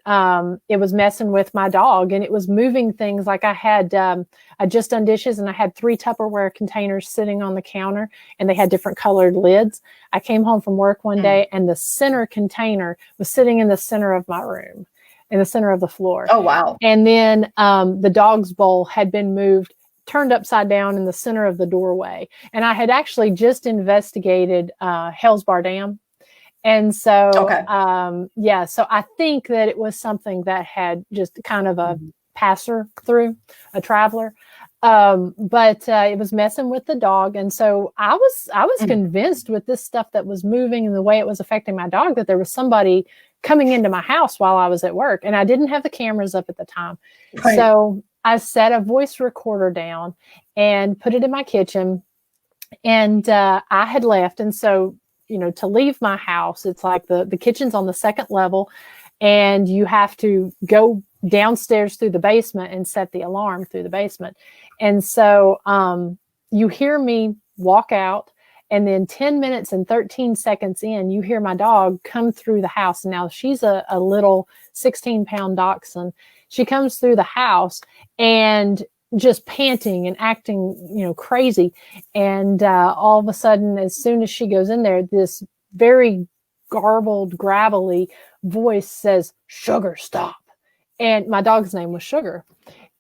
it was messing with my dog, and it was moving things. Like I just done dishes, and I had 3 Tupperware containers sitting on the counter, and they had different colored lids. I came home from work one day, and the center container was sitting in the center of my room, in the center of the floor. Oh, wow. And then the dog's bowl had been moved, turned upside down in the center of the doorway. And I had actually just investigated Hell's Bar Dam. And so, so I think that it was something that had just kind of a passer through, a traveler. But it was messing with the dog. And so I was convinced with this stuff that was moving and the way it was affecting my dog, that there was somebody coming into my house while I was at work. And I didn't have the cameras up at the time. Right. So I set a voice recorder down and put it in my kitchen, and I had left. And so, to leave my house, it's like the kitchen's on the 2nd level, and you have to go downstairs through the basement and set the alarm through the basement. And so you hear me walk out, and then 10 minutes and 13 seconds in, you hear my dog come through the house. Now she's a little 16-pound dachshund. She comes through the house and just panting and acting, crazy. And all of a sudden, as soon as she goes in there, this very garbled, gravelly voice says, "Sugar, stop." And my dog's name was Sugar.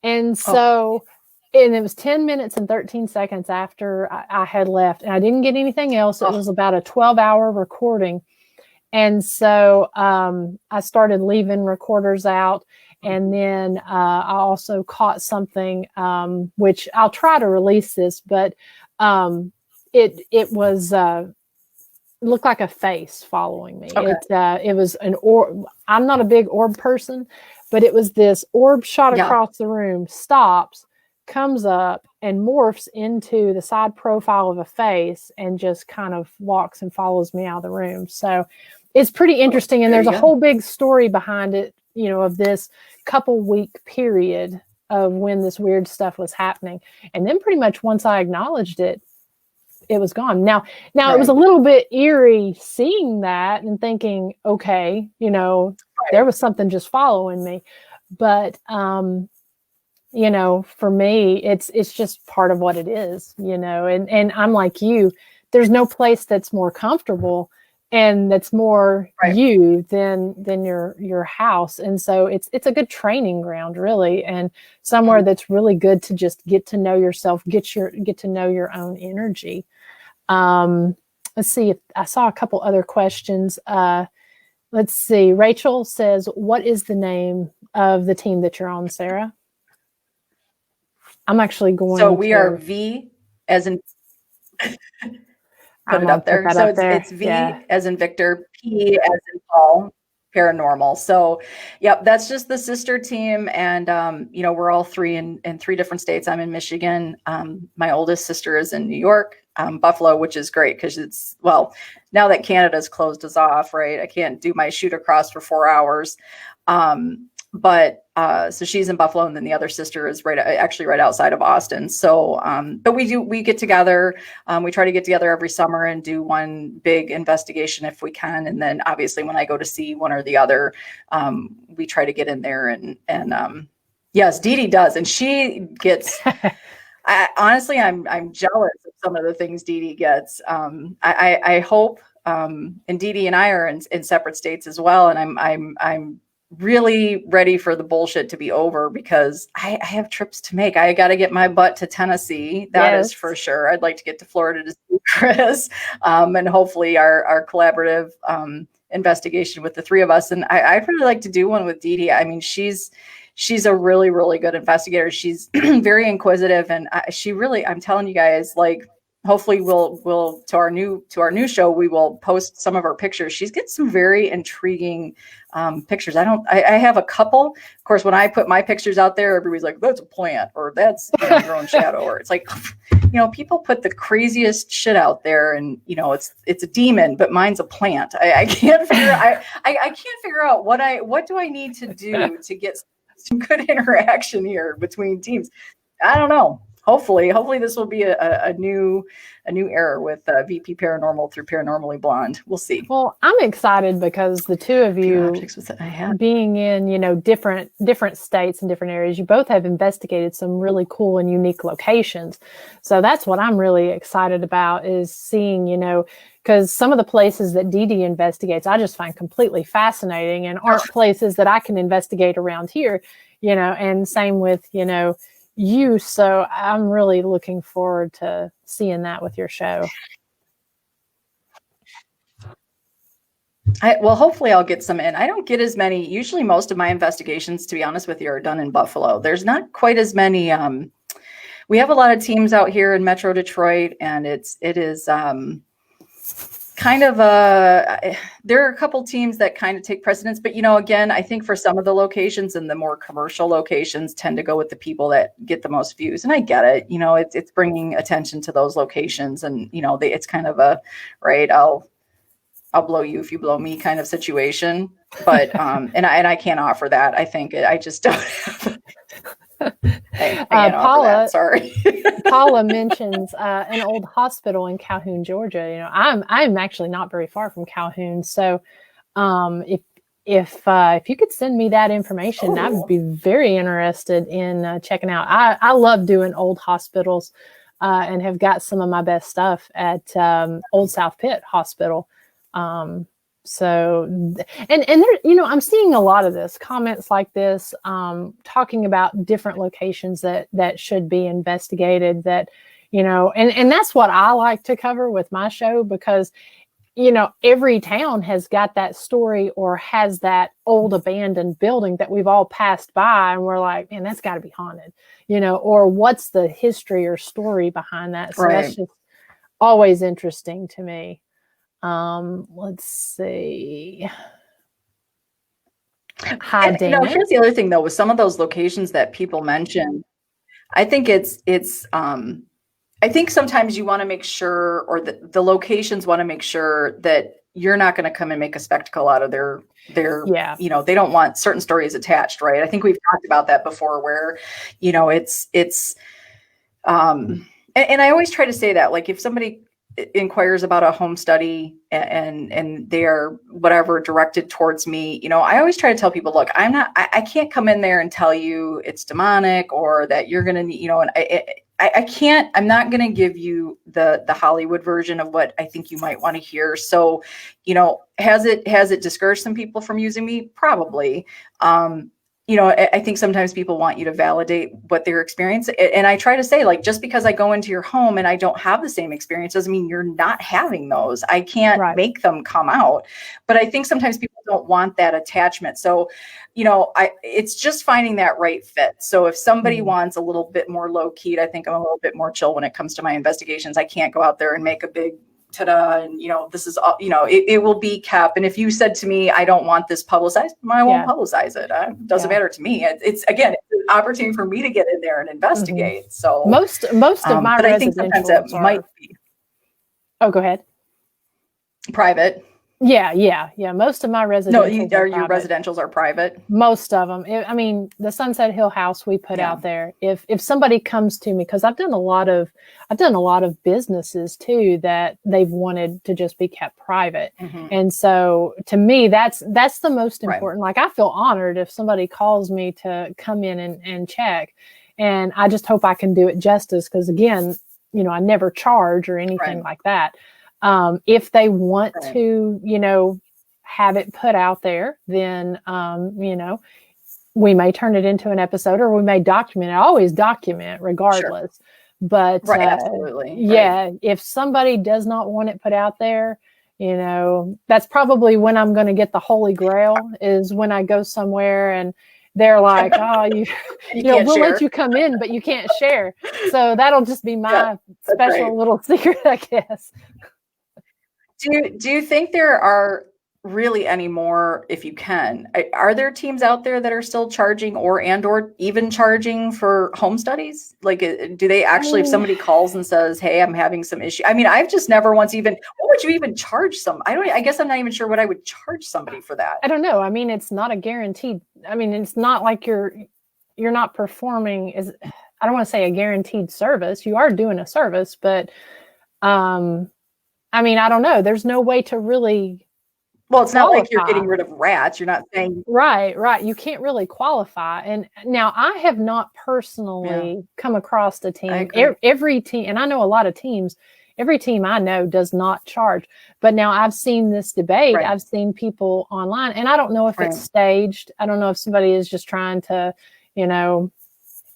And so, and it was 10 minutes and 13 seconds after I had left, and I didn't get anything else. It was about a 12-hour recording. And so I started leaving recorders out. And then I also caught something, which I'll try to release this, but it was looked like a face following me. Okay. It was an orb. I'm not a big orb person, but it was this orb shot across the room, stops, comes up, and morphs into the side profile of a face, and just kind of walks and follows me out of the room. So it's pretty interesting. And there's a whole big story behind it, of this couple week period of when this weird stuff was happening. And then pretty much once I acknowledged it, it was gone. Now It was a little bit eerie seeing that and thinking, okay, there was something just following me. But, for me, it's just part of what it is, and I'm like you, there's no place that's more comfortable and that's more you than your house. And so it's a good training ground, really, and somewhere that's really good to just get to know yourself, get to know your own energy. Let's see if I saw a couple other questions. Let's see. Rachel says, "What is the name of the team that you're on, Sara?" I'm actually going. So we are V as in. Put it up there. So it's V as in Victor, P as in Paul, Paranormal. So, that's just the sister team. And, we're all 3 in 3 different states. I'm in Michigan. My oldest sister is in New York, Buffalo, which is great because now that Canada's closed us off, right? I can't do my shoot across for 4 hours. But so she's in Buffalo, and then the other sister is right outside of Austin. So, but we get together. We try to get together every summer and do one big investigation if we can. And then obviously when I go to see one or the other, we try to get in there and yes, Dee Dee does. And she gets, honestly, I'm jealous of some of the things Dee Dee gets. I hope, and Dee Dee and I are in separate states as well. And I'm really ready for the bullshit to be over because I have trips to make. I got to get my butt to Tennessee. That is for sure. I'd like to get to Florida to see Chris, and hopefully our collaborative investigation with the 3 of us. And I'd really like to do one with Dee Dee. I mean, she's a really, really good investigator. She's very inquisitive, and I'm telling you guys, like, hopefully we'll to our new show, we will post some of our pictures. She's got some very intriguing pictures. I have a couple. Of course, when I put my pictures out there, everybody's like, that's a plant, or that's your own shadow, or it's like, people put the craziest shit out there, and it's a demon, but mine's a plant. I can't figure I can't figure out what do I need to do to get some good interaction here between teams. I don't know. Hopefully this will be a new era with VP Paranormal through Paranormally Blonde. We'll see. Well, I'm excited because the two of you being in, different states and different areas, you both have investigated some really cool and unique locations. So that's what I'm really excited about, is seeing, because some of the places that Dee Dee investigates, I just find completely fascinating and aren't places that I can investigate around here, and same with, you. So I'm really looking forward to seeing that with your show. Well, hopefully I'll get some in. I don't get as many. Usually most of my investigations, to be honest with you, are done in Buffalo. There's not quite as many. We have a lot of teams out here in Metro Detroit, and it is kind of there are a couple teams that kind of take precedence, but again, I think for some of the locations and the more commercial locations tend to go with the people that get the most views. And I get it, it's bringing attention to those locations, and it's kind of a, right, I'll blow you if you blow me kind of situation. But and I can't offer that. I think I just don't have Paula, sorry. Paula mentions an old hospital in Calhoun, Georgia. I'm actually not very far from Calhoun, so if you could send me that information, I would be very interested in checking out. I love doing old hospitals, and have got some of my best stuff at Old South Pitt Hospital. So, and there, I'm seeing a lot of this, comments like this, talking about different locations that should be investigated, that, and that's what I like to cover with my show, because, every town has got that story or has that old abandoned building that we've all passed by, and we're like, man, that's got to be haunted, or what's the history or story behind that. So That's just always interesting to me. Let's see. Hi, Dana. Here's the other thing, though, with some of those locations that people mention, I think I think sometimes you want to make sure, or the locations want to make sure that you're not going to come and make a spectacle out of their they don't want certain stories attached, right? I think we've talked about that before, where, it's and I always try to say that, like, if somebody inquires about a home study and they are whatever directed towards me, I always try to tell people, look, I can't come in there and tell you it's demonic, or that you're going to, and I can't, I'm not going to give you the Hollywood version of what I think you might want to hear. So, has it discouraged some people from using me? Probably. I think sometimes people want you to validate what their experience. And I try to say, like, just because I go into your home and I don't have the same experience doesn't mean you're not having those. I can't make them come out. But I think sometimes people don't want that attachment. So, it's just finding that right fit. So if somebody wants a little bit more low key, I think I'm a little bit more chill when it comes to my investigations. I can't go out there and make a big ta-da, and this is all, it will be kept. And if you said to me, I don't want this publicized, I won't publicize it. It doesn't matter to me. It's again, it's an opportunity for me to get in there and investigate. So most of my but I think sometimes that might be. Oh, go ahead. Private. Yeah. Most of my residentials your residentials are private. Most of them. I mean, the Sunset Hill house we put out there. If somebody comes to me, because I've done a lot of businesses too that they've wanted to just be kept private, and so to me, that's the most important. Like, I feel honored if somebody calls me to come in and check, and I just hope I can do it justice, because again, I never charge or anything like that. If they want to, have it put out there, then, we may turn it into an episode, or we may document it. I always document regardless. But absolutely. If somebody does not want it put out there, that's probably when I'm going to get the Holy Grail, is when I go somewhere and they're like, oh, you know, we'll share. let you come in, but you can't share. So that'll just be my special little secret, I guess. Do you think there are really any more, if you can, are there teams out there that are still charging or even charging for home studies? Like, do they actually, if somebody calls and says, hey, I'm having some issue. I mean, I've just never once what would you even charge some? I guess I'm not even sure what I would charge somebody for that. I don't know. I mean, it's not a guaranteed, I mean, it's not like you're not performing I don't want to say a guaranteed service. You are doing a service, but, I mean, I don't know. There's no way to really. Well, it's not like you're getting rid of rats. You're not saying. Right. You can't really qualify. And now I have not personally come across a team. Every team, and I know a lot of teams, every team I know does not charge. But now I've seen this debate. I've seen people online, and I don't know if it's staged. I don't know if somebody is just trying to, you know,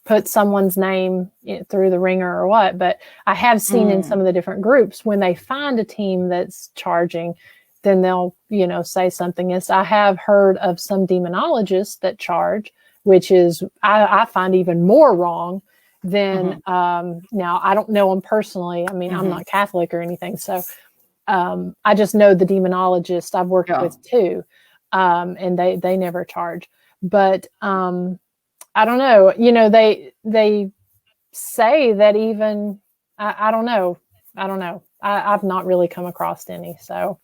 put someone's name through the ringer or what, but I have seen in some of the different groups when they find a team that's charging, then they'll, you know, say something. I have heard of some demonologists that charge, which is, I find even more wrong than, now I don't know them personally. I mean, I'm not Catholic or anything. So, I just know the demonologists I've worked with too. And they never charge, but, I don't know, you know, they say that even, I don't know. I've not really come across any. So,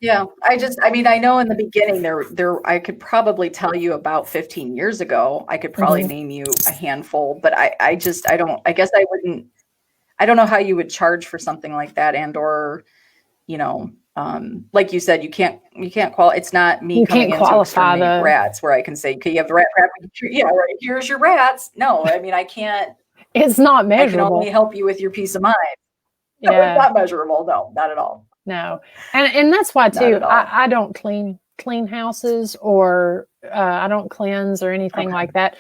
yeah, I mean, I know in the beginning I could probably tell you about 15 years ago, I could probably name you a handful, but I guess I don't know how you would charge for something like that. Or, you know, like you said, you can't qualify. It's not me coming in to exterminate rats where I can say, okay, you have the rat trap. Yeah, right. Here's your rats. No, I mean, I can't. It's not measurable. I can only help you with your peace of mind. No, it's not measurable. No, not at all. No. And that's why too, I don't clean houses or I don't cleanse or anything like that.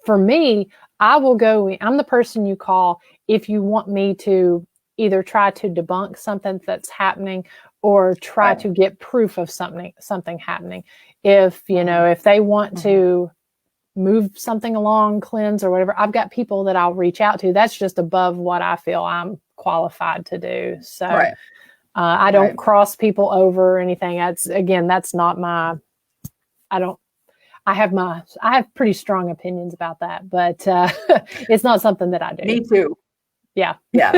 For me, I'm the person you call if you want me to either try to debunk something that's happening or try to get proof of something happening. If, you know, if they want to move something along, cleanse or whatever, I've got people that I'll reach out to. That's just above what I feel I'm qualified to do. So I don't cross people over or anything. That's not my, I have pretty strong opinions about that, but it's not something that I do. Me too. Yeah. Yeah.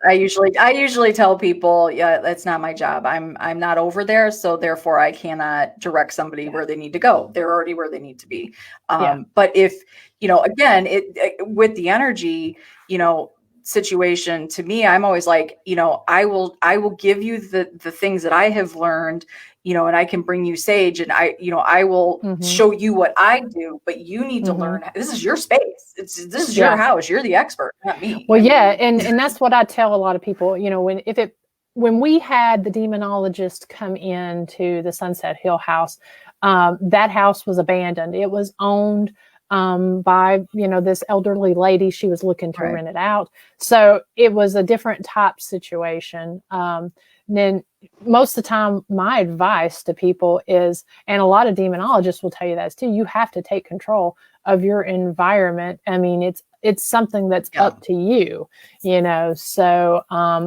I usually tell people, that's not my job. I'm not over there. So therefore I cannot direct somebody where they need to go. They're already where they need to be. But if, you know, again, with the energy, you know, situation, to me, I'm always like, you know, I will give you the things that I have learned, you know, and I can bring you sage, and I will show you what I do, but you need to learn. This is your space. This is your house. You're the expert, not me. Well, and that's what I tell a lot of people, you know, when we had the demonologist come into the Sunset Hill house, that house was abandoned. It was owned by, you know, this elderly lady. She was looking to rent it out. So it was a different type situation. Then most of the time, my advice to people is, and a lot of demonologists will tell you that too, you have to take control of your environment. I mean, it's something that's up to you, you know, so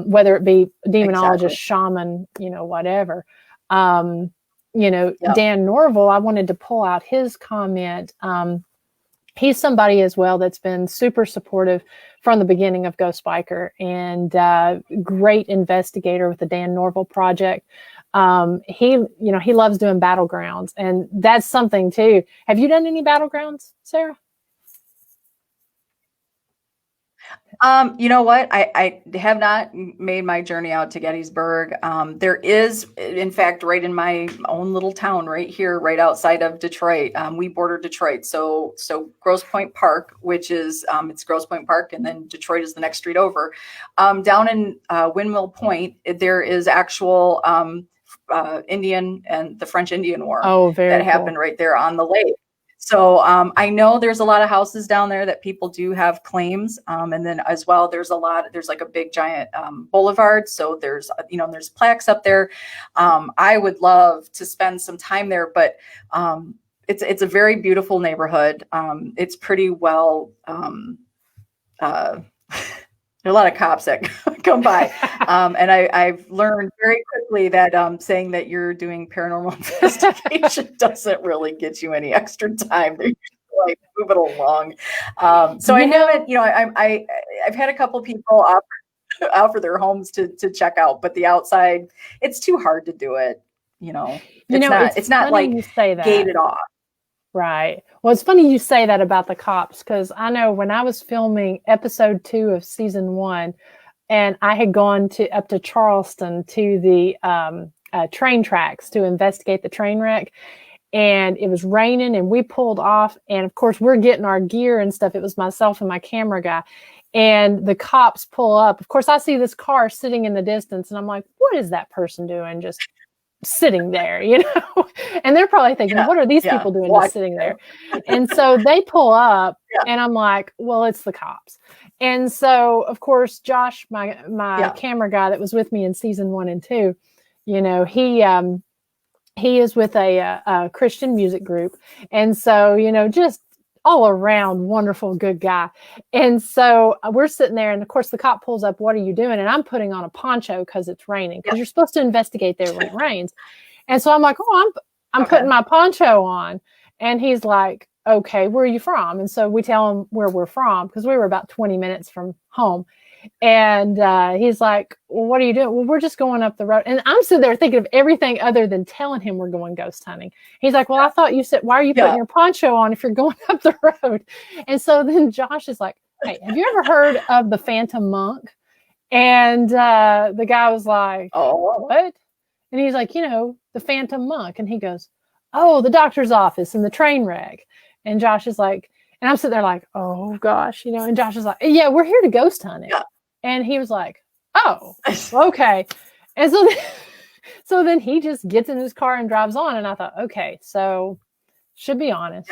whether it be demonologist, shaman, you know, whatever. You know, Dan Norville, I wanted to pull out his comment. He's somebody as well that's been super supportive from the beginning of Ghost Biker, and great investigator with the Dan Norville Project. He loves doing battlegrounds, and that's something too. Have you done any battlegrounds, Sarah? You know what? I have not made my journey out to Gettysburg. There is, in fact, right in my own little town right here, right outside of Detroit. We border Detroit. So Grosse Pointe Park, which is, it's Grosse Pointe Park, and then Detroit is the next street over. Down in Windmill Point, there is actual Indian and the French Indian War that happened right there on the lake. So I know there's a lot of houses down there that people do have claims. And then as well, there's like a big giant boulevard. So there's plaques up there. I would love to spend some time there, but it's a very beautiful neighborhood. It's pretty well, there are a lot of cops that come by. And I've learned very quickly that saying that you're doing paranormal investigation doesn't really get you any extra time. They're like, move it along. So I haven't, I've had a couple people offer their homes to check out, but the outside, it's too hard to do it. It's not like gated off. Right. Well, it's funny you say that about the cops, because I know when I was filming episode 2 of season 1, and I had gone up to Charleston to the train tracks to investigate the train wreck, and it was raining, and we pulled off, and of course we're getting our gear and stuff. It was myself and my camera guy, and the cops pull up. Of course, I see this car sitting in the distance, and I'm like, what is that person doing? Just sitting there, and they're probably thinking, what are these people doing just sitting there? And so they pull up, and I'm like, well, it's the cops. And so, of course, Josh, my camera guy that was with me in season 1 and 2, he is with a Christian music group. And so, just all around wonderful, good guy. And so we're sitting there, and of course the cop pulls up, what are you doing? And I'm putting on a poncho because it's raining, because you're supposed to investigate there when it rains. And so I'm like, I'm putting my poncho on. And he's like, okay, where are you from? And so we tell him where we're from, because we were about 20 minutes from home. And he's like, well, what are you doing? Well, we're just going up the road. And I'm sitting there thinking of everything other than telling him we're going ghost hunting. He's like, well, I thought you said, why are you putting your poncho on if you're going up the road? And so then Josh is like, hey, have you ever heard of the Phantom Monk? And the guy was like, oh, what? And he's like, the Phantom Monk. And he goes, oh, the doctor's office and the train wreck. And Josh is like, and I'm sitting there like, oh gosh, and Josh is like, yeah, we're here to ghost hunt it. Yeah. And he was like, oh, okay. And so then he just gets in his car and drives on. And I thought, okay, so should be honest,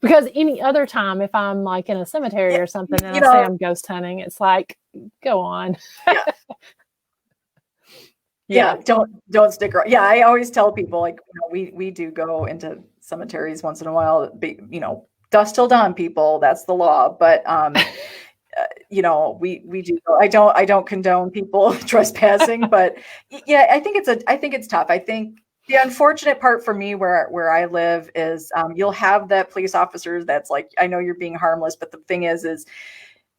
because any other time, if I'm like in a cemetery or something and I say I'm ghost hunting, it's like, go on. Don't stick around. Yeah, I always tell people, like, we do go into cemeteries once in a while, dusk till dawn, people, that's the law. But we do. I don't condone people trespassing, but I think it's tough. I think the unfortunate part for me where I live is you'll have that police officers that's like, I know you're being harmless, but the thing is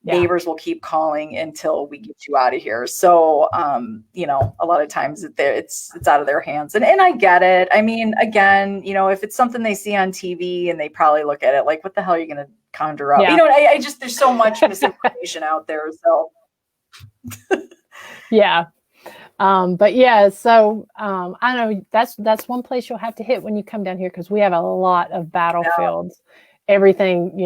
neighbors will keep calling until we get you out of here. So a lot of times it's out of their hands, and I get it. I mean, again, if it's something they see on TV and they probably look at it like, what the hell are you going to conjure up? I just, there's so much misinformation out there. So so I know that's one place you'll have to hit when you come down here, because we have a lot of battlefields, everything,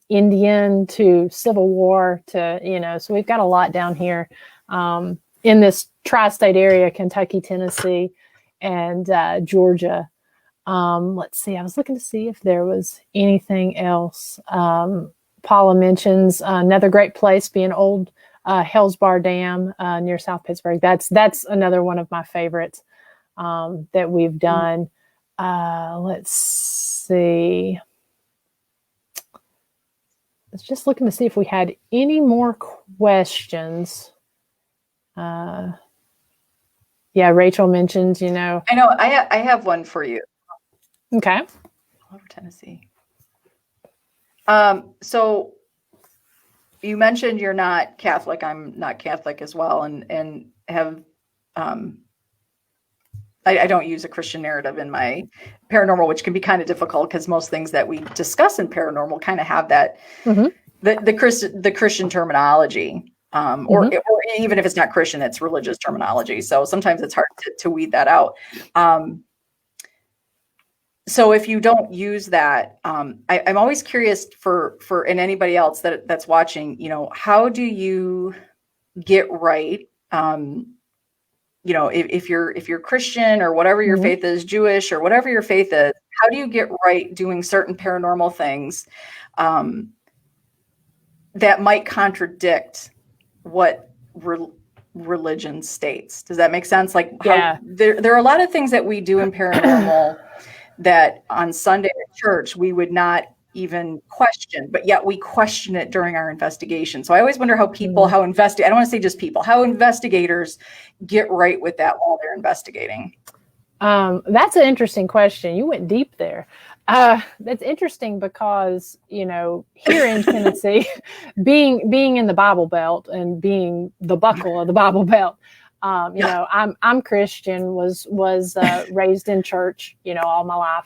Indian to Civil War to, so we've got a lot down here in this tri-state area, Kentucky, Tennessee, and Georgia. Let's see, I was looking to see if there was anything else. Paula mentions another great place being old Hell's Bar Dam near South Pittsburgh. That's another one of my favorites that we've done. Let's see. I was just looking to see if we had any more questions. Rachel mentioned, I know I have one for you. Okay. All over Tennessee. So you mentioned you're not Catholic. I'm not Catholic as well, and have I don't use a Christian narrative in my paranormal, which can be kind of difficult because most things that we discuss in paranormal kind of have that the Christian terminology, or even if it's not Christian, it's religious terminology. So sometimes it's hard to weed that out. So if you don't use that, I'm always curious for and anybody else that's watching, how do you get right? If you're Christian or whatever your faith is, Jewish or whatever your faith is, how do you get right doing certain paranormal things that might contradict what religion states? Does that make sense? Like, there are a lot of things that we do in paranormal that on Sunday at church, we would not even question, but yet we question it during our investigation. So I always wonder how people, I don't want to say just people, how investigators get right with that while they're investigating. That's an interesting question. You went deep there. That's interesting because, here in Tennessee, being in the Bible Belt and being the buckle of the Bible Belt, I'm Christian, was raised in church, all my life.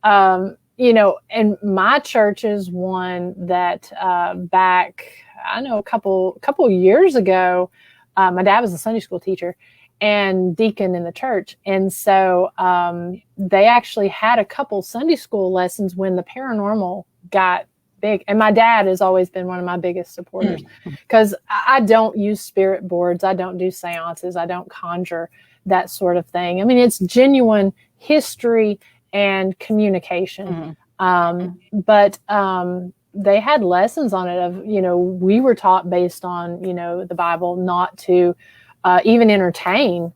And my church is one that back, I know a couple years ago, my dad was a Sunday school teacher and deacon in the church. And so they actually had a couple Sunday school lessons when the paranormal got big. And my dad has always been one of my biggest supporters because I don't use spirit boards. I don't do seances. I don't conjure that sort of thing. I mean, it's genuine history and communication. But they had lessons on it of, we were taught based on, the Bible not to even entertain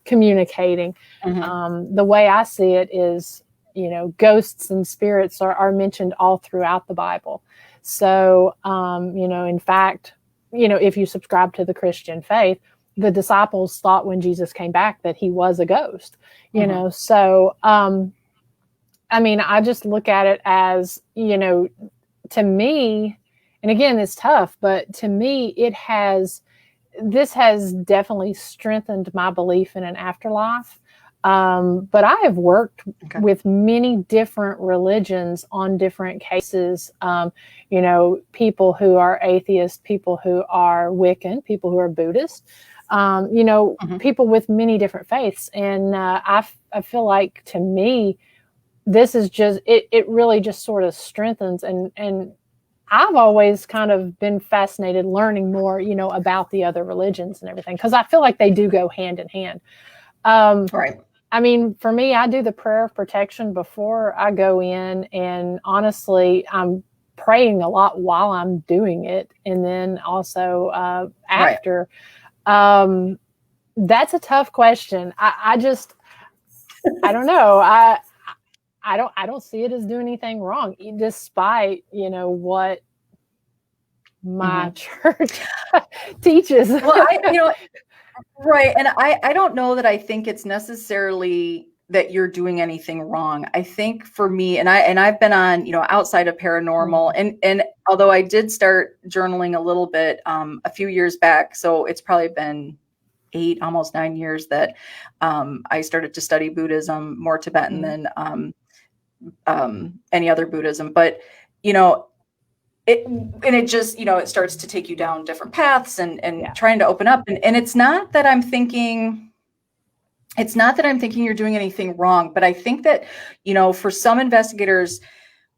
communicating. The way I see it is, ghosts and spirits are mentioned all throughout the Bible. So, in fact, if you subscribe to the Christian faith, the disciples thought when Jesus came back that he was a ghost, so, I mean, I just look at it as, to me, and again, it's tough, but to me, this has definitely strengthened my belief in an afterlife. But I have worked with many different religions on different cases, people who are atheists, people who are Wiccan, people who are Buddhist, people with many different faiths. And I feel like, to me, this is just, it really just sort of strengthens. And I've always kind of been fascinated learning more, about the other religions and everything, because I feel like they do go hand in hand. Right. I mean, for me, I do the prayer of protection before I go in. And honestly, I'm praying a lot while I'm doing it. And then also after. Right. That's a tough question. I don't know. I don't see it as doing anything wrong, despite, what my church teaches. Well, right. And I don't know that I think it's necessarily that you're doing anything wrong. I think for me, and I've been on, outside of paranormal, and although I did start journaling a little bit a few years back, so it's probably been 8, almost 9 years that I started to study Buddhism, more Tibetan than any other Buddhism. But, it just, it starts to take you down different paths and trying to open up. And it's not that I'm thinking you're doing anything wrong, but I think that, for some investigators,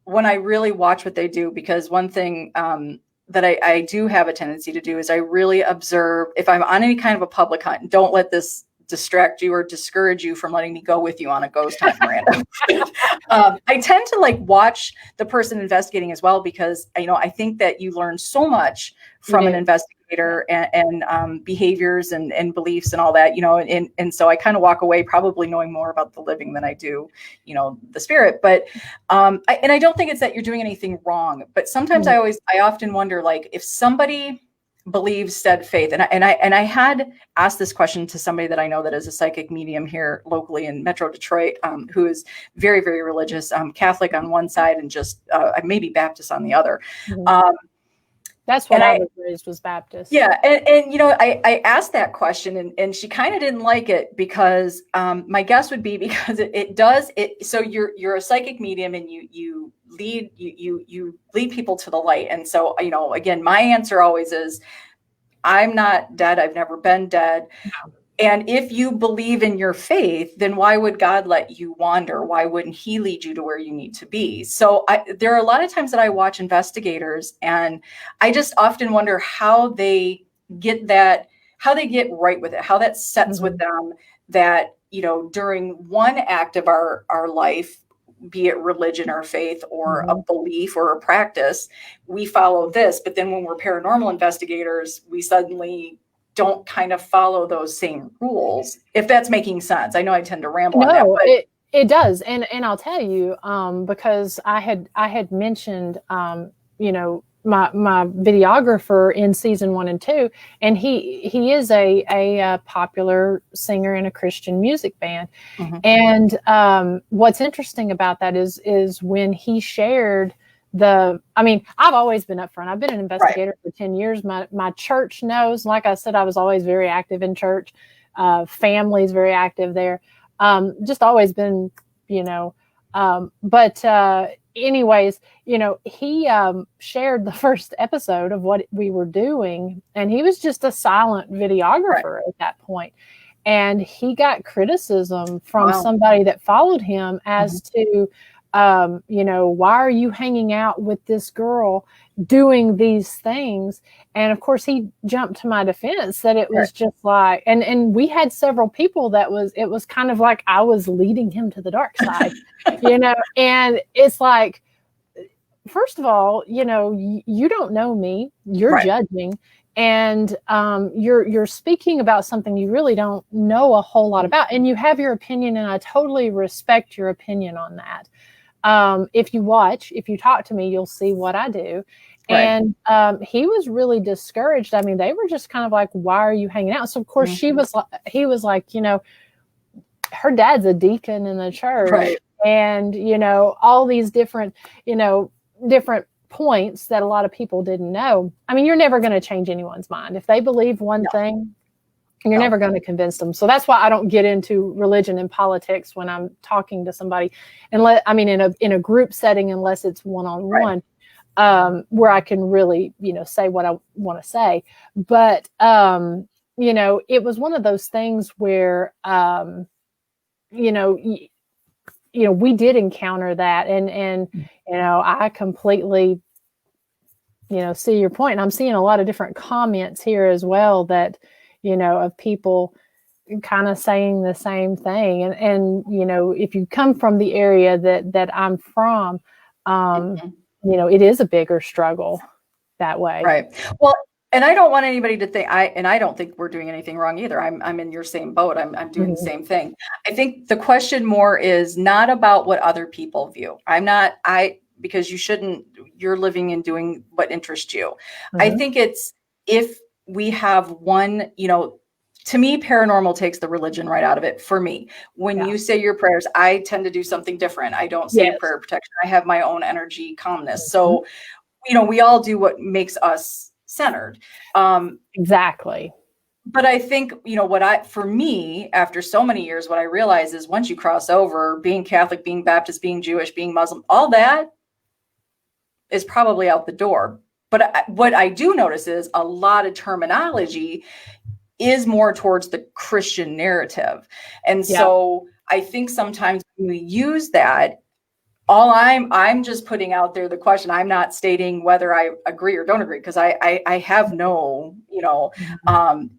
when I really watch what they do, because one thing that I do have a tendency to do is I really observe if I'm on any kind of a public hunt. Don't let this distract you or discourage you from letting me go with you on a ghost hunt, Miranda. I tend to watch the person investigating as well, because I think that you learn so much from an investigator and behaviors and beliefs and all that, and so I kind of walk away probably knowing more about the living than I do, the spirit. But I don't think it's that you're doing anything wrong, but sometimes I often wonder, if somebody believes stead faith. And I had asked this question to somebody that I know that is a psychic medium here locally in Metro Detroit, who is very, very religious, Catholic on one side and just maybe Baptist on the other. That's what I was raised, was Baptist. Yeah. And I asked that question and she kind of didn't like it because my guess would be because it does. So you're a psychic medium and you lead people to the light. And so, again, my answer always is, I'm not dead. I've never been dead. And if you believe in your faith, then why would God let you wander? Why wouldn't he lead you to where you need to be? So there are a lot of times that I watch investigators and I just often wonder how they get right with it, how that sets with them that, during one act of our life, be it religion or faith or a belief or a practice, we follow this. But then when we're paranormal investigators, we suddenly don't kind of follow those same rules, if that's making sense. I know I tend to ramble on that. It does. And I'll tell you, because I had mentioned, you know, my videographer in season 1 and 2, and he is a popular singer in a Christian music band. Mm-hmm. And what's interesting about that is when he shared I mean, I've always been upfront. I've been an investigator for 10 years. My church knows, like I said, I was always very active in church. Family's very active there. Just always been, you know, but anyways, you know, he shared the first episode of what we were doing, and he was just a silent videographer at that point. And he got criticism from somebody that followed him as to, you know, why are you hanging out with this girl doing these things? And of course he jumped to my defense that it was just like, and we had several people it was kind of like I was leading him to the dark side, you know. And it's like, first of all, you know, you don't know me, you're judging, and you're speaking about something you really don't know a whole lot about, and you have your opinion, and I totally respect your opinion on that. If you talk to me, you'll see what I do. And he was really discouraged. I mean, they were just kind of like, why are you hanging out? So of course he was like, you know, her dad's a deacon in the church, and, you know, all these different, you know, different points that a lot of people didn't know. I mean, you're never going to change anyone's mind. If they believe one thing, you're never going to convince them. So that's why I don't get into religion and politics when I'm talking to somebody, in a group setting, unless it's one-on-one, where I can really, you know, say what I want to say. But, you know, it was one of those things where, you know, we did encounter that, and, you know, I completely, you know, see your point. And I'm seeing a lot of different comments here as well that, you know, of people kind of saying the same thing. And, you know, if you come from the area that I'm from, you know, it is a bigger struggle that way. Right. Well, and I don't want anybody to think I don't think we're doing anything wrong either. I'm in your same boat. I'm doing the same thing. I think the question more is not about what other people view. Because you're living and doing what interests you. I think it's, if we have one, you know, to me, paranormal takes the religion right out of it for me. When you say your prayers, I tend to do something different. I don't say prayer protection. I have my own energy calmness. So, you know, we all do what makes us centered. Exactly. But I think, you know, for me, after so many years, what I realize is once you cross over, being Catholic, being Baptist, being Jewish, being Muslim, all that is probably out the door. But what I do notice is a lot of terminology is more towards the Christian narrative. And so I think sometimes when we use that, I'm just putting out there the question. I'm not stating whether I agree or don't agree, because I have no, you know,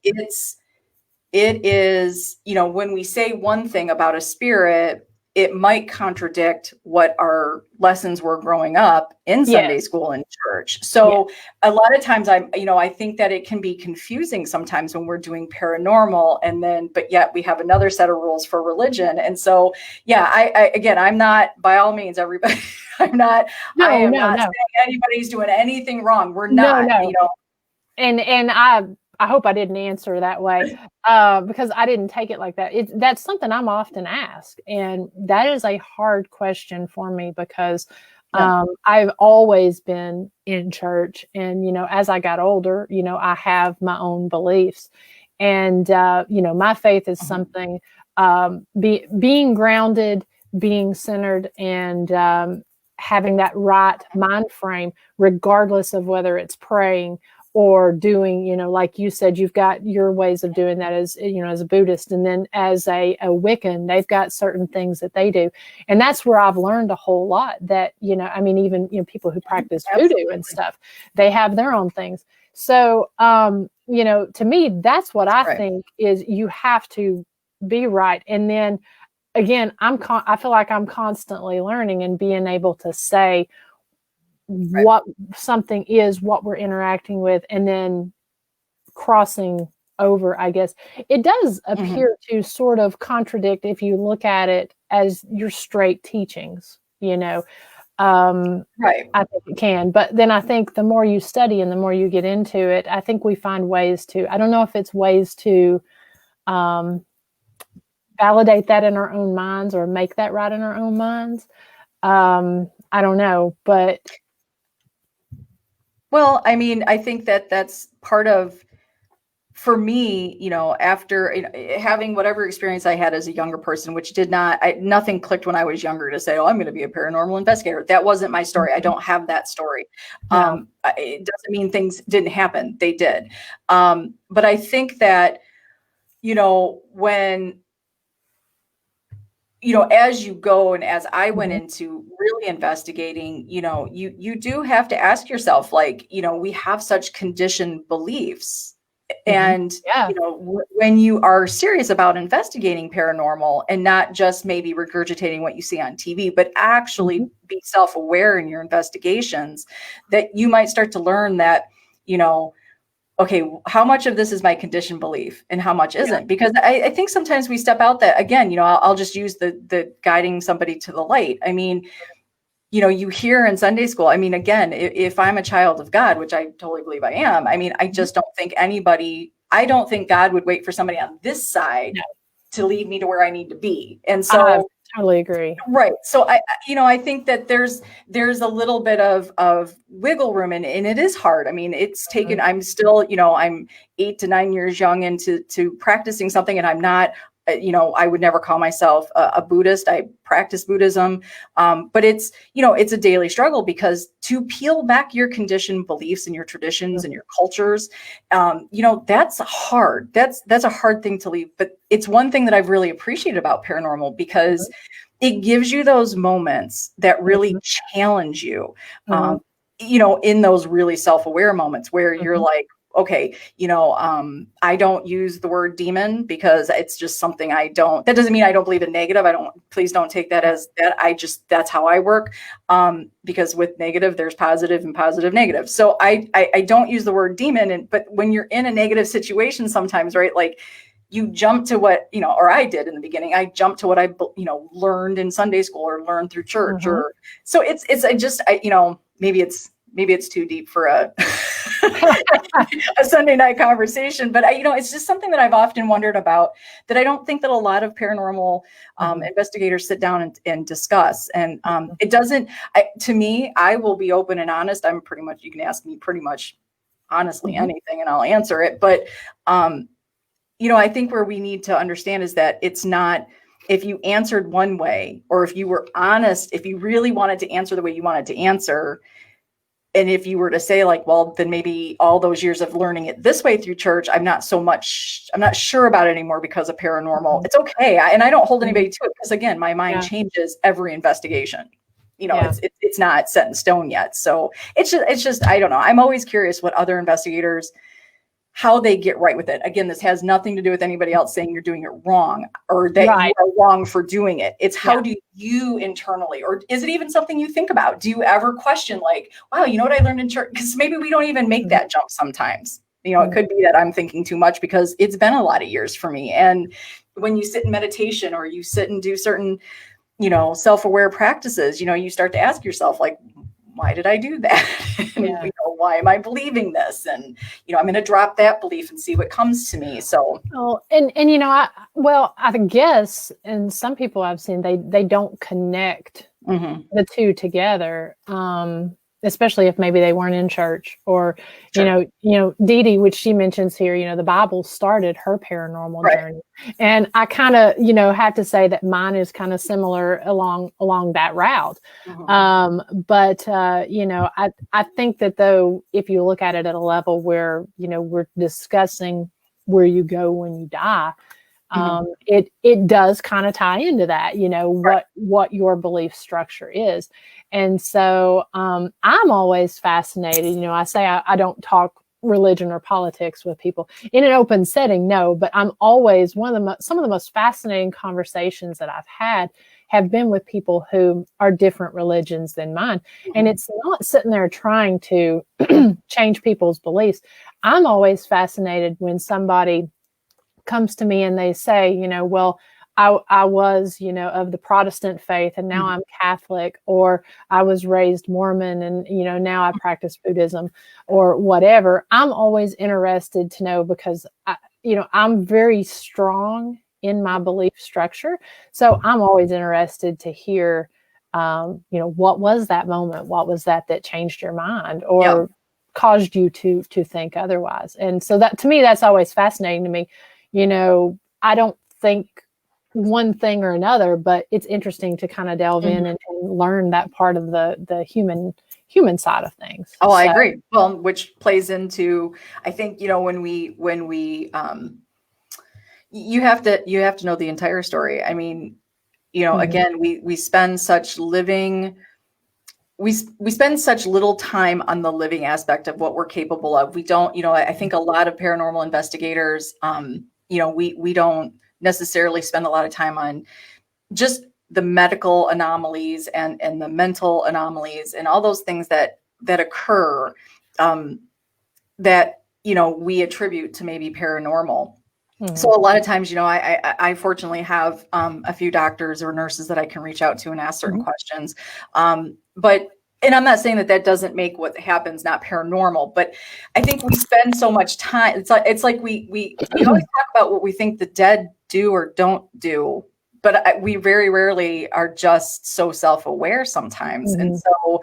it is, you know, when we say one thing about a spirit, it might contradict what our lessons were growing up in Sunday school and church. So a lot of times I think that it can be confusing sometimes when we're doing paranormal, but yet we have another set of rules for religion. And so, I'm not, by all means, everybody, I am not saying anybody's doing anything wrong. We're not, you know. And I hope I didn't answer that way, because I didn't take it like that. That's something I'm often asked. And that is a hard question for me, because I've always been in church. And, you know, as I got older, you know, I have my own beliefs. And, you know, my faith is something, being grounded, being centered, and having that right mind frame, regardless of whether it's praying or doing, you know, like you said, you've got your ways of doing that as, you know, as a Buddhist. And then as a Wiccan, they've got certain things that they do. And that's where I've learned a whole lot that, you know, I mean, even, you know, people who practice voodoo and stuff, they have their own things. So, you know, to me, that's what I think is you have to be right. And then again, I feel like I'm constantly learning and being able to say, what something is, what we're interacting with, and then crossing over, I guess. It does appear to sort of contradict if you look at it as your straight teachings, Right. I think it can. But then I think the more you study and the more you get into it, I think we find ways to, I don't know if it's ways to validate that in our own minds or make that right in our own minds. I don't know, but. Well, I mean, I think that that's part of, for me, after having whatever experience I had as a younger person, which nothing clicked when I was younger to say, oh, I'm going to be a paranormal investigator. That wasn't my story. I don't have that story. No. It doesn't mean things didn't happen. They did. But I think that, when, as you go and as I went into really investigating, you do have to ask yourself, like, we have such conditioned beliefs. And, when you are serious about investigating paranormal and not just maybe regurgitating what you see on TV, but actually be self-aware in your investigations, that you might start to learn that, okay, how much of this is my conditioned belief and how much isn't? Because I think sometimes we step out that, again, I'll just use the guiding somebody to the light. I mean, you hear in Sunday school, I mean, again, if I'm a child of God, which I totally believe I am, I mean, I just don't think I don't think God would wait for somebody on this side to lead me to where I need to be. And so I totally agree. Right. So I think that there's a little bit of wiggle room, and it is hard. I mean, it's taken, I'm still, I'm 8 to 9 years young into practicing something, and I'm not, I would never call myself a Buddhist. I practice Buddhism. But it's, it's a daily struggle, because to peel back your conditioned beliefs and your traditions and your cultures, that's hard. That's a hard thing to leave. But it's one thing that I've really appreciated about paranormal, because it gives you those moments that really challenge you, in those really self-aware moments where you're like, okay, I don't use the word demon because it's just something that doesn't mean I don't believe in negative. Please don't take that as that. That's how I work. Because with negative, there's positive and positive negative. So I don't use the word demon. But when you're in a negative situation sometimes, right, like you jump to what, or I did in the beginning, I jumped to what I, learned in Sunday school or learned through church, or, so maybe it's too deep for a Sunday night conversation, but it's just something that I've often wondered about, that I don't think that a lot of paranormal investigators sit down and discuss. And it doesn't, to me, I will be open and honest. You can ask me pretty much honestly anything and I'll answer it. But, I think where we need to understand is that it's not, if you answered one way, or if you were honest, if you really wanted to answer the way you wanted to answer, and if you were to say, like, well, then maybe all those years of learning it this way through church, I'm not sure about it anymore because of paranormal. It's okay. And I don't hold anybody to it, because again, my mind changes every investigation. It's not set in stone yet. So it's just, I don't know. I'm always curious what other investigators, how they get right with it. Again, this has nothing to do with anybody else saying you're doing it wrong, or that you are wrong for doing it. It's how do you internally, or is it even something you think about? Do you ever question, like, wow, you know what I learned in church? Because maybe we don't even make that jump sometimes. It could be that I'm thinking too much, because it's been a lot of years for me. And when you sit in meditation, or you sit and do certain, self-aware practices, you start to ask yourself, like, why did I do that? And, why am I believing this? And, I'm going to drop that belief and see what comes to me. So, I guess, and some people I've seen, they don't connect the two together. Especially if maybe they weren't in church, or, Dee Dee, which she mentions here, the Bible started her paranormal journey. And I kind of, have to say that mine is kind of similar along that route. But I think that, though, if you look at it at a level where, we're discussing where you go when you die, it does kind of tie into that, what your belief structure is. And so I'm always fascinated. I say I don't talk religion or politics with people in an open setting, no, but I'm always some of the most fascinating conversations that I've had have been with people who are different religions than mine. And it's not sitting there trying to change people's beliefs. I'm always fascinated when somebody comes to me and they say, well, I was, of the Protestant faith and now I'm Catholic, or I was raised Mormon and, now I practice Buddhism or whatever. I'm always interested to know because, I'm very strong in my belief structure. So I'm always interested to hear, what was that moment? What was that changed your mind or caused you to think otherwise? And so that, to me, that's always fascinating to me. I don't think one thing or another, but it's interesting to kind of delve in and learn that part of the human side of things. Oh, I agree. Well, which plays into, I think, when we you have to know the entire story. I mean, again, we spend such we spend such little time on the living aspect of what we're capable of. We don't, I think a lot of paranormal investigators, we don't necessarily spend a lot of time on just the medical anomalies and the mental anomalies and all those things that occur, that, we attribute to maybe paranormal. So a lot of times, I fortunately have a few doctors or nurses that I can reach out to and ask certain questions. And I'm not saying that doesn't make what happens not paranormal, but I think we spend so much time. It's like we always talk about what we think the dead do or don't do, but we very rarely are just so self-aware sometimes. And so,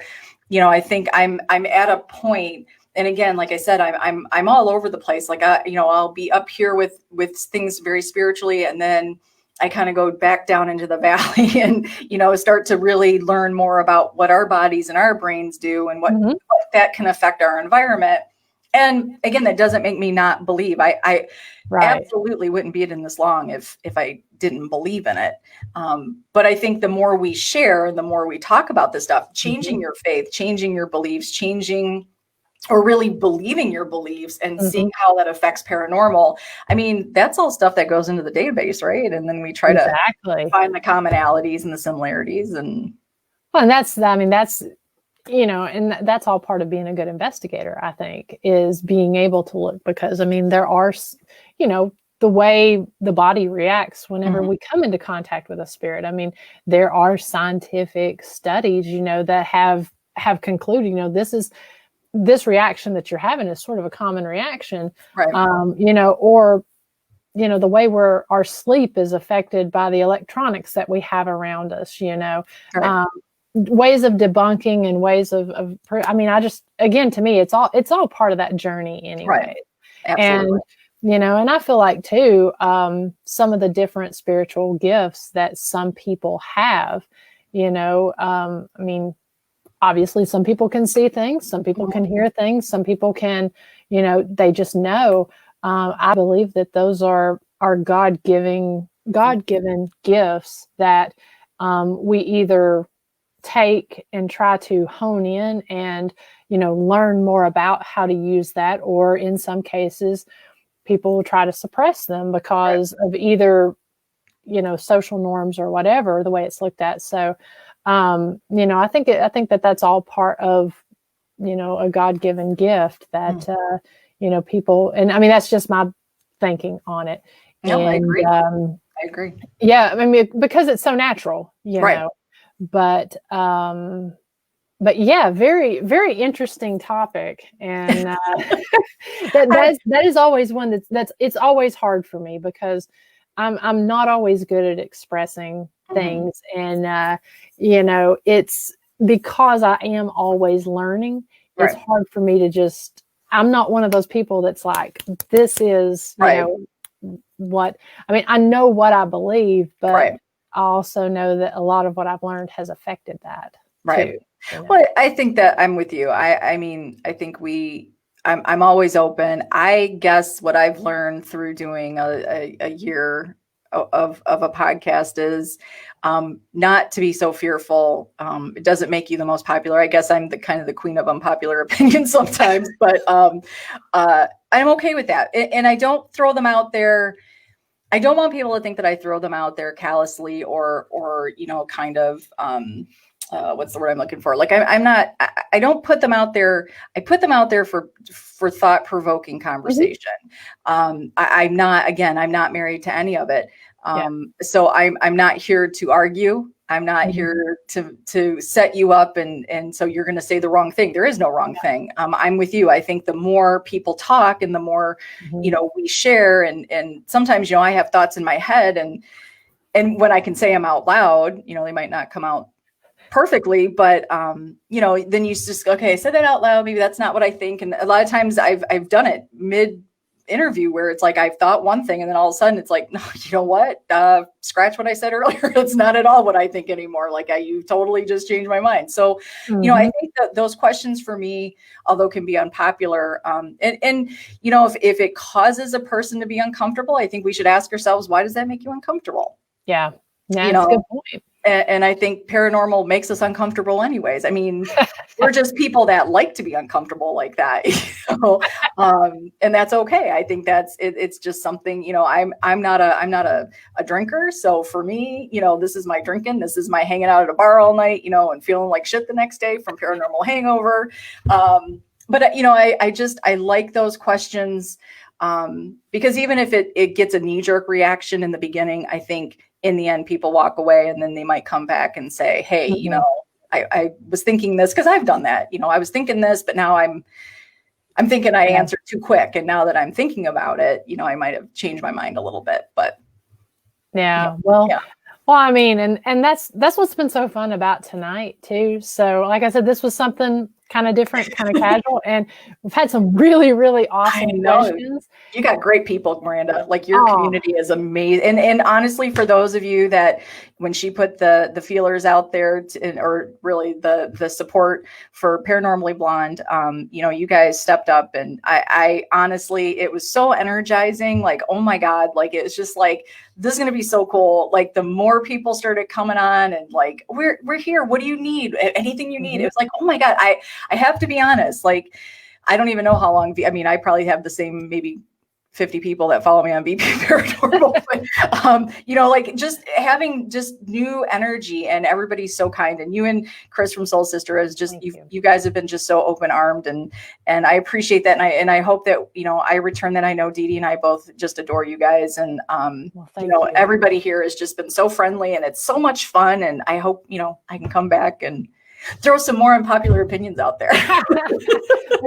I think I'm at a point. And again, like I said, I'm all over the place. Like, I'll be up here with things very spiritually, and then I kind of go back down into the valley and, start to really learn more about what our bodies and our brains do and what that can affect our environment. And again, that doesn't make me not believe. I absolutely wouldn't be in this long if I didn't believe in it. But I think the more we share, the more we talk about this stuff, changing your faith, changing your beliefs, changing or really believing your beliefs and seeing how that affects paranormal. I mean, that's all stuff that goes into the database, right? And then we try to find the commonalities and the similarities. And that's, and that's all part of being a good investigator, I think, is being able to look, because there are, the way the body reacts whenever we come into contact with a spirit. There are scientific studies, that have concluded, this reaction that you're having is sort of a common reaction, right. Or, the way our sleep is affected by the electronics that we have around us, Right. Ways of debunking and ways of again, to me, it's all part of that journey anyway. Right. Absolutely. And I feel like too, some of the different spiritual gifts that some people have, obviously some people can see things, some people can hear things, some people can, they just know. I believe that those are God-given gifts that we either take and try to hone in and, learn more about how to use that, or in some cases, people will try to suppress them because of either, social norms or whatever, the way it's looked at. So, I think that's all part of, a God-given gift that, people, and that's just my thinking on it. No, I agree. I agree. Yeah. Because it's so natural, know, but yeah, very, very interesting topic. And, that is always one it's always hard for me because I'm not always good at expressing things. And, it's because I am always learning. It's hard for me to I'm not one of those people that's like, this is, what, I know what I believe, but I also know that a lot of what I've learned has affected that. Right. Too, Well, I think that I'm with you. I think I'm always open. I guess what I've learned through doing a year of a podcast is not to be so fearful. It doesn't make you the most popular. I guess I'm the kind of the queen of unpopular opinion sometimes, but I'm okay with that. And I don't throw them out there. I don't want people to think that I throw them out there callously or kind of what's the word I'm looking for? Like I don't put them out there. I put them out there for thought-provoking conversation. I'm not married to any of it. So I'm not here to argue. I'm not here to set you up and so you're going to say the wrong thing. There is no wrong thing. I'm with you. I think the more people talk and the more, we share and sometimes, I have thoughts in my head and when I can say them out loud, they might not come out perfectly, but then you just, okay, I said that out loud. Maybe that's not what I think. And a lot of times I've done it mid interview where it's like, I've thought one thing and then all of a sudden it's like, no, you know what? Scratch what I said earlier. It's not at all what I think anymore. Like you totally just changed my mind. So, I think that those questions for me, although can be unpopular, and if it causes a person to be uncomfortable, I think we should ask ourselves, why does that make you uncomfortable? Yeah. That's a good point. And I think paranormal makes us uncomfortable anyways. I mean, we're just people that like to be uncomfortable like that, and that's okay. I think it's just something, I'm not a drinker. So for me, this is my drinking, this is my hanging out at a bar all night, and feeling like shit the next day from paranormal hangover. But I like those questions because even if it gets a knee-jerk reaction in the beginning, I think in the end, people walk away and then they might come back and say, hey, I was thinking this because I've done that. I was thinking this, but now I'm thinking I answered too quick. And now that I'm thinking about it, I might have changed my mind a little bit, but. Well, I mean, and that's what's been so fun about tonight too. So like I said, this was something kind of different, kind of casual, and we've had some really, really awesome questions. You got great people, Miranda. Like your community is amazing. And honestly, for those of you that when she put the feelers out there or really the support for Paranormally Blonde, you guys stepped up and I honestly, it was so energizing. Like, oh my God, like, it was just like, this is going to be so cool. Like the more people started coming on and like, we're here. What do you need? Anything you need. It was like, oh my God, I have to be honest. Like, I don't even know how long. I probably have the same, maybe 50 people that follow me on VP Paranormal, but, like just having just new energy and everybody's so kind. And you and Chris from Soul Sister is just, you guys have been just so open armed and I appreciate that. And I hope that, I return that. I know Dee Dee and I both just adore you guys. And, everybody here has just been so friendly and it's so much fun. And I hope, I can come back and throw some more unpopular opinions out there.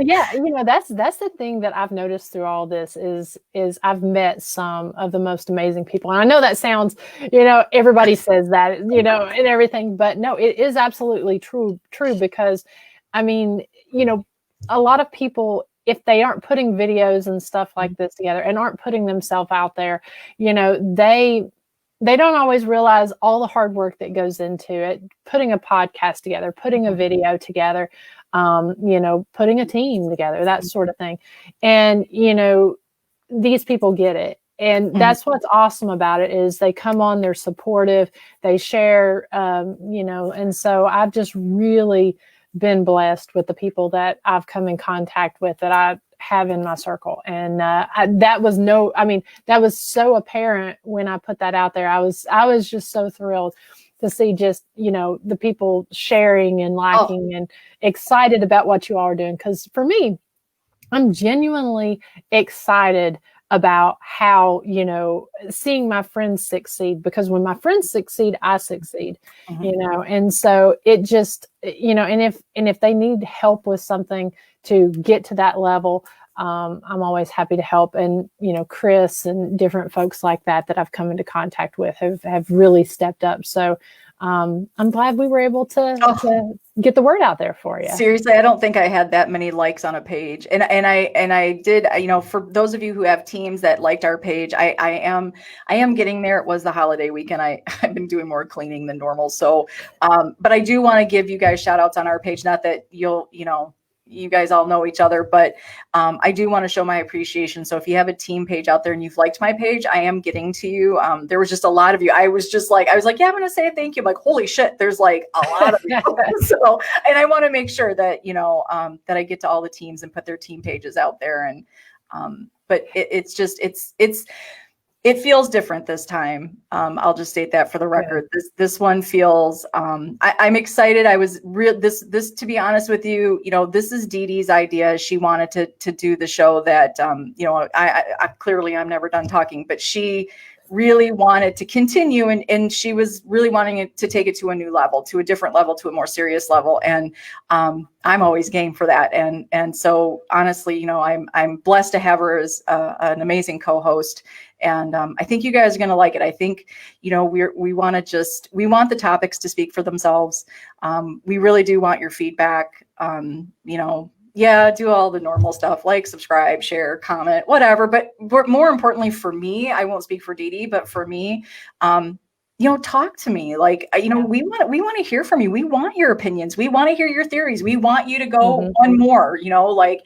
Yeah, that's the thing that I've noticed through all this is I've met some of the most amazing people. And I know that sounds, everybody says that, and everything, but no, it is absolutely true because I mean, a lot of people, if they aren't putting videos and stuff like this together and aren't putting themselves out there, they don't always realize all the hard work that goes into it, putting a podcast together, putting a video together, putting a team together, that sort of thing. And, these people get it. And that's what's awesome about it is they come on, they're supportive, they share, and so I've just really been blessed with the people that I've come in contact with that I have in my circle. And that was so apparent when I put that out there. I was just so thrilled to see just, the people sharing and liking and excited about what you all are doing. Because for me, I'm genuinely excited about how, seeing my friends succeed, because when my friends succeed, I succeed, and so it just, and if they need help with something to get to that level, I'm always happy to help. And, Chris and different folks like that I've come into contact with have really stepped up. So I'm glad we were able to get the word out there for you. Seriously, I don't think I had that many likes on a page. And I did, for those of you who have teams that liked our page, I am getting there. It was the holiday weekend. I've been doing more cleaning than normal. So, but I do want to give you guys shout outs on our page. Not that you guys all know each other, but I do want to show my appreciation. So if you have a team page out there and you've liked my page, I am getting to you. There was just a lot of you. I was like, yeah, I'm going to say a thank you. I'm like, holy shit, there's like a lot of you. So, and I want to make sure that, that I get to all the teams and put their team pages out there. And, but it's It feels different this time. I'll just state that for the record. This one feels. I'm excited. I was this to be honest with you. This is Dee Dee's idea. She wanted to do the show that. I clearly I'm never done talking, but she really wanted to continue, and she was really wanting it to take it to a new level, to a different level, to a more serious level. And I'm always game for that. And so honestly, I'm blessed to have her as an amazing co-host. And I think you guys are going to like it. I think, we want the topics to speak for themselves. We really do want your feedback. Do all the normal stuff, like subscribe, share, comment, whatever. But more importantly for me, I won't speak for Dee Dee, but for me, talk to me. Like, we want to hear from you. We want your opinions. We want to hear your theories. We want you to go one more, like,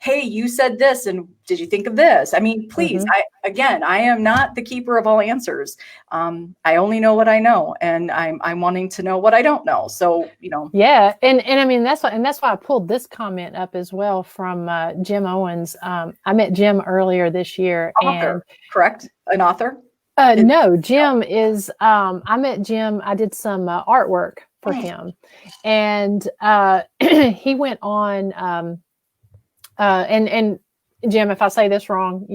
hey, you said this, and did you think of this? I mean, please, I am not the keeper of all answers. I only know what I know, and I'm wanting to know what I don't know. So, Yeah. And I mean, that's why I pulled this comment up as well from Jim Owens. I met Jim earlier this year. Author, correct? An author? No, Jim is, I met Jim, I did some artwork for him, and he went on, and Jim, if I say this wrong,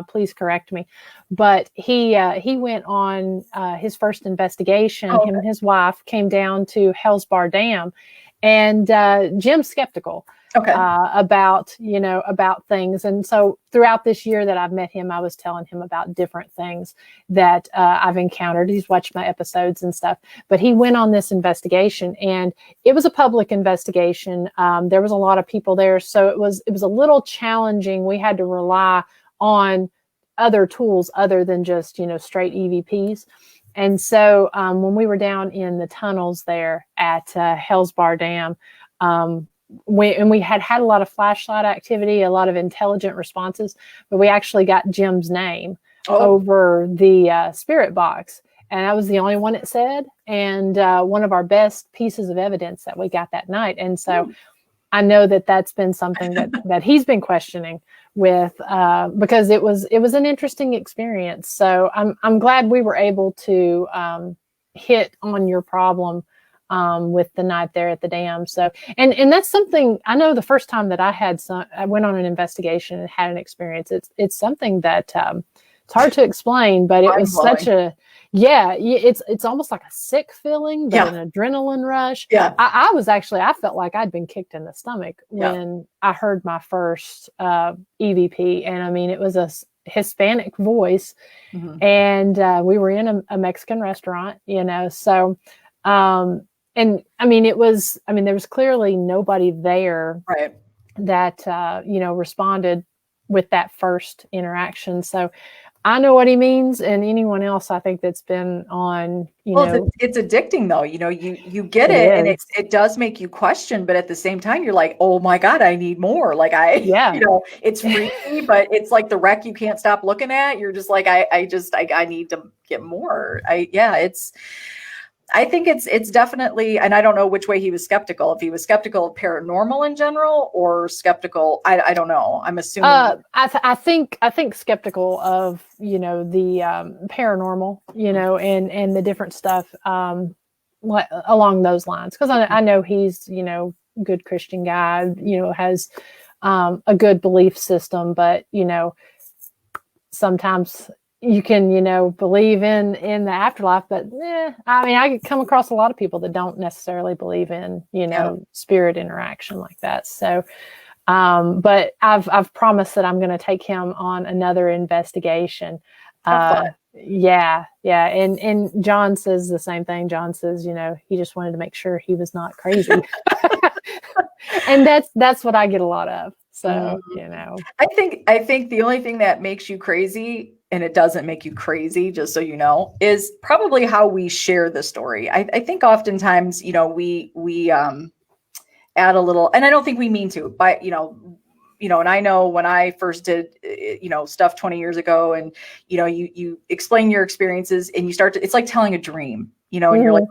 please correct me. But he went on his first investigation. Him and his wife came down to Hell's Bar Dam, and Jim's skeptical about things. And so throughout this year that I've met him, I was telling him about different things that I've encountered. He's watched my episodes and stuff, but he went on this investigation, and it was a public investigation. There was a lot of people there, so it was a little challenging. We had to rely on other tools other than just straight EVPs. And so when we were down in the tunnels there at Hell's Bar Dam, we had a lot of flashlight activity, a lot of intelligent responses, but we actually got Jim's name over the spirit box. And that was the only one it said, and one of our best pieces of evidence that we got that night. And so I know that that's been something that he's been questioning with, because it was an interesting experience. So I'm glad we were able to hit on your problem with the night there at the dam. So, and that's something I know the first time that I went on an investigation and had an experience. It's something that it's hard to explain, but it was such it's almost like a sick feeling, but an adrenaline rush. Yeah. I felt like I'd been kicked in the stomach when I heard my first EVP. And I mean, it was a Hispanic voice, and we were in a Mexican restaurant, so, and I mean, there was clearly nobody there that, responded with that first interaction. So I know what he means, and anyone else I think that's been on, it's addicting though. You get it, and it does make you question, but at the same time, you're like, oh my God, I need more. Like it's freaky, but it's like the wreck you can't stop looking at. You're just like, I need to get more. I think it's definitely, and I don't know which way he was skeptical. If he was skeptical of paranormal in general, or skeptical, I don't know. I'm assuming. I think skeptical of the paranormal, and the different stuff along those lines, because I know he's good Christian guy, has a good belief system, but sometimes you can, believe in the afterlife, but I come across a lot of people that don't necessarily believe in, spirit interaction like that. So, but I've promised that I'm going to take him on another investigation. Yeah. And John says the same thing. John says, he just wanted to make sure he was not crazy. And that's what I get a lot of. So, I think the only thing that makes you crazy, and it doesn't make you crazy, just so you know, is probably how we share the story. I think oftentimes, we add a little, and I don't think we mean to, but, and I know when I first did, stuff 20 years ago, and, you explain your experiences, and it's like telling a dream, and you're like,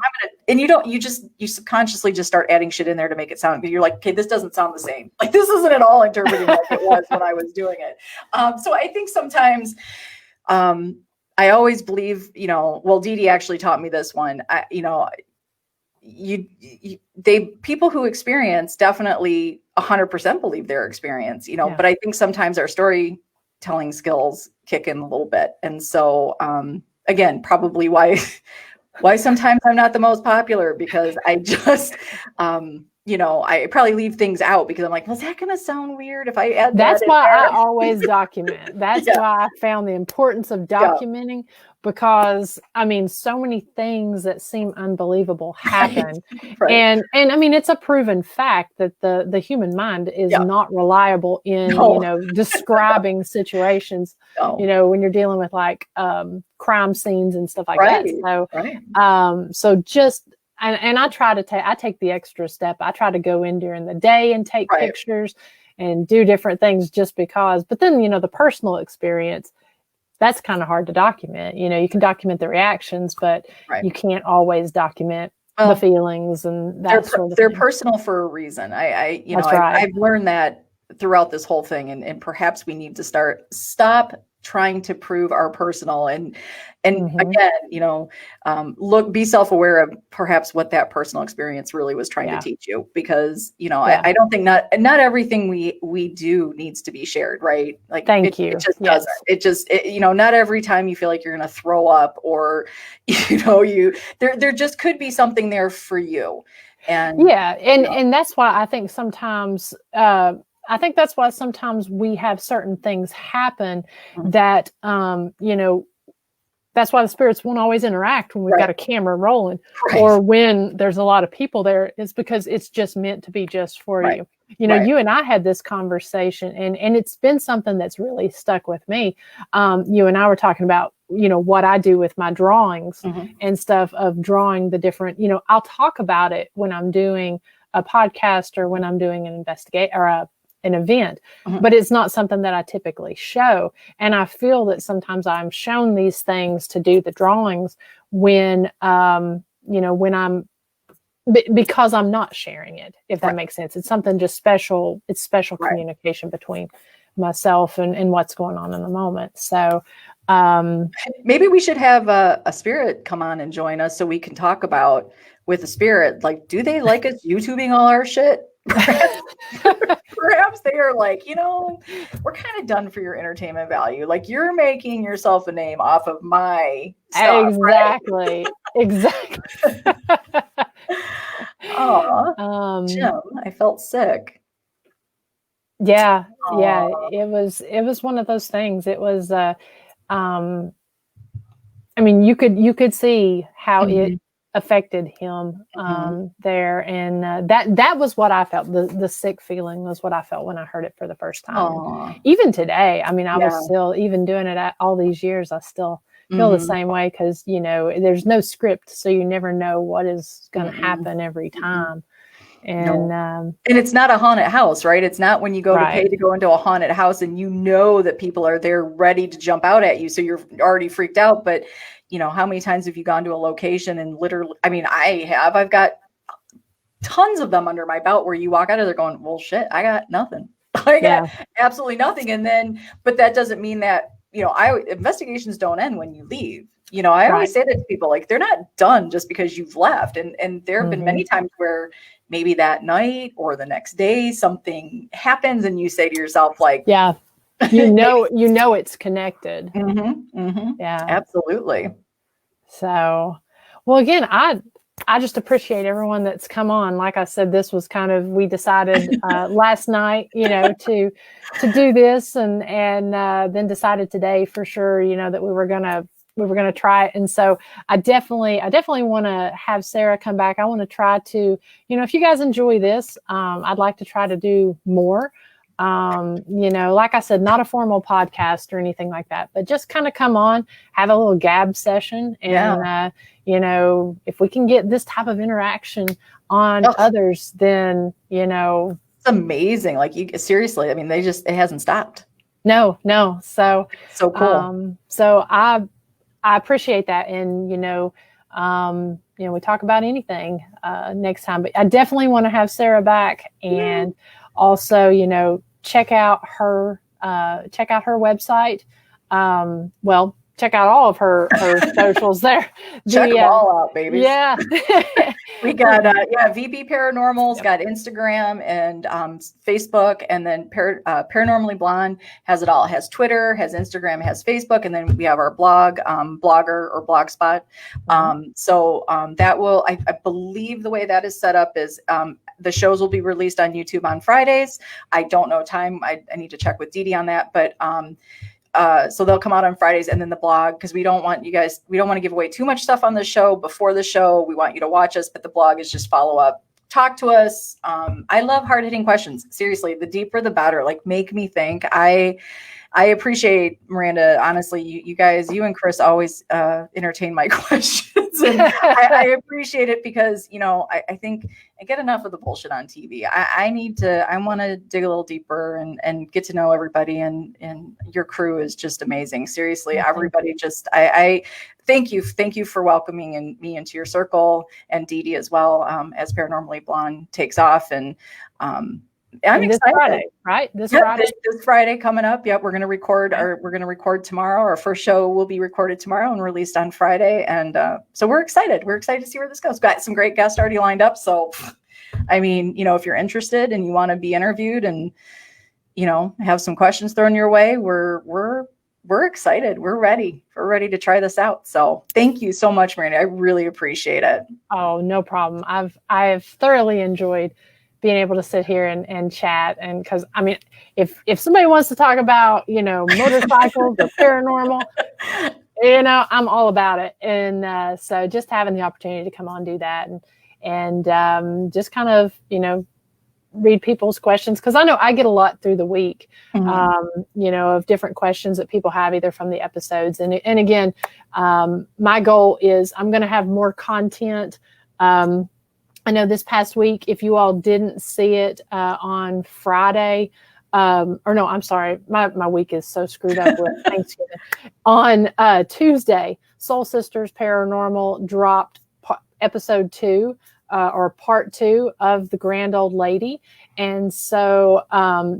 you subconsciously just start adding shit in there to make it sound good. You're like, okay, this doesn't sound the same. Like, this isn't at all interpreting like it was when I was doing it. So I think sometimes, I always believe, well, Dee Dee actually taught me this one. People who experience definitely 100% believe their experience, but I think sometimes our storytelling skills kick in a little bit. And so, again, probably why sometimes I'm not the most popular, because I just, I probably leave things out because I'm like, well, is that going to sound weird if I add That's that in why there? I always document. That's why I found the importance of documenting, because I mean, so many things that seem unbelievable happen. Right. And I mean, it's a proven fact that the human mind is not reliable in, describing situations, when you're dealing with like crime scenes and stuff like that. So, so just, and I try to I take the extra step. I try to go in during the day and take pictures and do different things just because. But then, the personal experience, that's kind of hard to document. You can document the reactions, but you can't always document the feelings and that sort of thing. They're thing. Personal for a reason. I've learned that throughout this whole thing, and perhaps we need to stop trying to prove our personal and again, be self-aware of perhaps what that personal experience really was trying to teach you, because, I don't think not everything we do needs to be shared. Right. Like, it just doesn't. It just, not every time you feel like you're going to throw up or, there just could be something there for you. And and that's why I think sometimes, that's why sometimes we have certain things happen that, that's why the spirits won't always interact when we've got a camera rolling or when there's a lot of people there. It's because it's just meant to be just for you. You and I had this conversation, and it's been something that's really stuck with me. You and I were talking about, what I do with my drawings and stuff, of drawing the different, I'll talk about it when I'm doing a podcast or when I'm doing an an event, but it's not something that I typically show. And I feel that sometimes I'm shown these things to do the drawings when, when I'm, because I'm not sharing it, if that makes sense. It's something just special. It's special communication between myself and what's going on in the moment. So, maybe we should have a spirit come on and join us so we can talk about with a spirit, like, do they like us YouTubing all our shit? Perhaps they are like, we're kind of done for your entertainment value. Like, you're making yourself a name off of my stuff. Exactly. Exactly. Oh, Jim, I felt sick. Yeah. It was one of those things. It was, I mean, you could see how it affected him there, and that was what I felt. The sick feeling was what I felt when I heard it for the first time. Even today, I mean, I was still, even doing it all these years, I still feel the same way, because there's no script, so you never know what is going to happen every time. And and it's not a haunted house, right? It's not when you go to pay to go into a haunted house and that people are there ready to jump out at you, so you're already freaked out. But how many times have you gone to a location and literally, I mean, I've got tons of them under my belt where you walk out of there going, well, shit, I got nothing. I got absolutely nothing. And then, but that doesn't mean that, investigations don't end when you leave. I always say that to people, like, they're not done just because you've left. And there have been many times where maybe that night or the next day, something happens and you say to yourself, like, it's connected. Yeah, absolutely. So, well, again, I just appreciate everyone that's come on. Like I said, this was kind of, we decided last night, to do this, and then decided today for sure, that we were gonna try it. And so I definitely want to have Sara come back. I want to try to, if you guys enjoy this, I'd like to try to do more. Like I said, not a formal podcast or anything like that, but just kind of come on, have a little gab session. And, if we can get this type of interaction on others, then, it's amazing. Like, seriously, I mean, it hasn't stopped. No. So cool. So I appreciate that. And, we talk about anything next time, but I definitely want to have Sara back, and also, check out her website. Check check out all of her socials there. Check them all out, baby. Yeah. We got VP Paranormal's got Instagram and Facebook, and then Paranormally Blonde has it all. It has Twitter, has Instagram, has Facebook, and then we have our blog, Blogger or Blogspot. So that will, I believe the way that is set up is the shows will be released on YouTube on Fridays. I don't know time. I need to check with Dee Dee on that, but so they'll come out on Fridays, and then the blog, because we don't want to give away too much stuff on the show before the show. We want you to watch us, but the blog is just follow up, talk to us. I love hard-hitting questions. Seriously, the deeper the better. Like, make me think. I appreciate, Miranda, honestly, you guys, you and Chris always entertain my questions. And I appreciate it because, I think I get enough of the bullshit on TV. I want to dig a little deeper and get to know everybody. And your crew is just amazing. Seriously, everybody just, I thank you. Thank you for welcoming me into your circle, and Dee Dee as well, as Paranormally Blonde takes off. And I'm excited. Friday, right? This Friday. This Friday coming up. Yep, we're going to record tomorrow. Our first show will be recorded tomorrow and released on Friday. And so we're excited. We're excited to see where this goes. Got some great guests already lined up. So, I mean, if you're interested and you want to be interviewed and, have some questions thrown your way, we're excited. We're ready. We're ready to try this out. So thank you so much, Miranda. I really appreciate it. Oh, no problem. I've thoroughly enjoyed being able to sit here and chat. And because, I mean, if somebody wants to talk about, motorcycles or paranormal, I'm all about it. And so just having the opportunity to come on, do that and just kind of, read people's questions. Cause I know I get a lot through the week, of different questions that people have either from the episodes. And again, my goal is I'm going to have more content. I know this past week, if you all didn't see it on Friday, I'm sorry, my week is so screwed up with Thanksgiving. On Tuesday, Soul Sisters Paranormal dropped episode 2 or part 2 of The Grand Old Lady. And so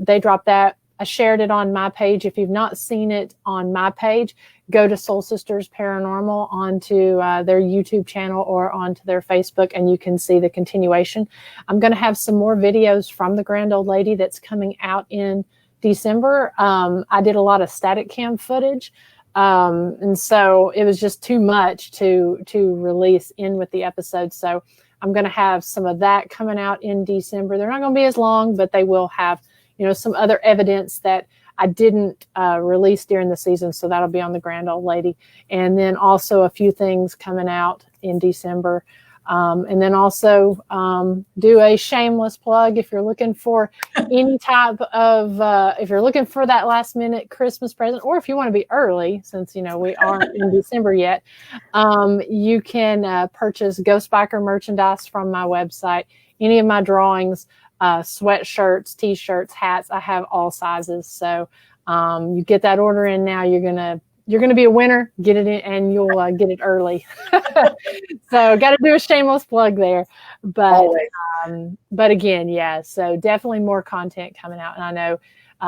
they dropped that. I shared it on my page. If you've not seen it on my page, go to Soul Sisters Paranormal onto their YouTube channel or onto their Facebook, and you can see the continuation. I'm going to have some more videos from The Grand Old Lady that's coming out in December. I did a lot of static cam footage, and so it was just too much to release in with the episode. So I'm going to have some of that coming out in December. They're not going to be as long, but they will have some other evidence that I didn't release during the season. So that'll be on The Grand Old Lady. And then also a few things coming out in December. And then also do a shameless plug if you're looking for any type of, if you're looking for that last minute Christmas present, or if you want to be early, since, we aren't in December yet, you can purchase Ghost Biker merchandise from my website. Any of my drawings, sweatshirts, t-shirts, hats, I have all sizes. So you get that order in now, you're gonna be a winner. Get it in, and you'll get it early. So got to do a shameless plug there, but again, yeah. So definitely more content coming out, and I know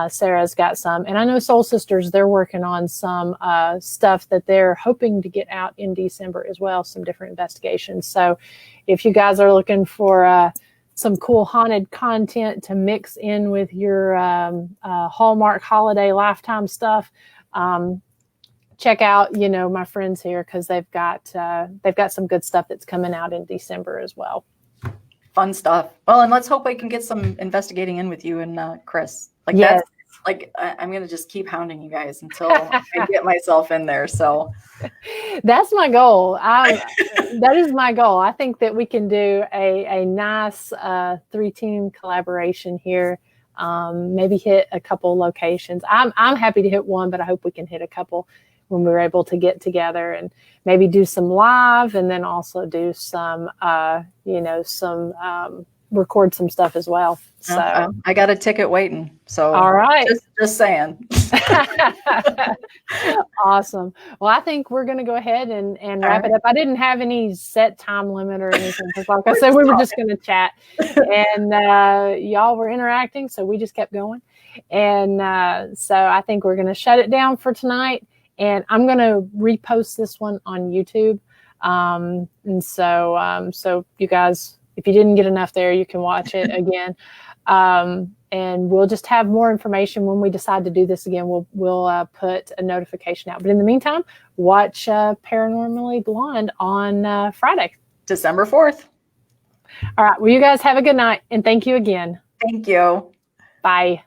Sarah's got some, and I know Soul Sisters, they're working on some stuff that they're hoping to get out in December as well. Some different investigations. So if you guys are looking for some cool haunted content to mix in with your Hallmark holiday lifetime stuff, check out, my friends here, because they've got some good stuff that's coming out in December as well. Fun stuff. Well, and let's hope I can get some investigating in with you and Chris. Yes. I'm going to just keep hounding you guys until I get myself in there. So that's my goal. That is my goal. I think that we can do a nice 3-team collaboration here. Maybe hit a couple locations. I'm happy to hit one, but I hope we can hit a couple when we're able to get together and maybe do some live, and then also do some, record some stuff as well. So I got a ticket waiting. So all right, just saying. Awesome. Well, I think we're going to go ahead and wrap it up. I didn't have any set time limit or anything, because like I said, we were just going to chat, and y'all were interacting, so we just kept going. And so I think we're going to shut it down for tonight. And I'm going to repost this one on YouTube. And so you guys, if you didn't get enough there, you can watch it again. And we'll just have more information when we decide to do this again. We'll put a notification out. But in the meantime, watch Paranormally Blonde on Friday, December 4th. All right. Well, you guys have a good night, and thank you again. Thank you. Bye.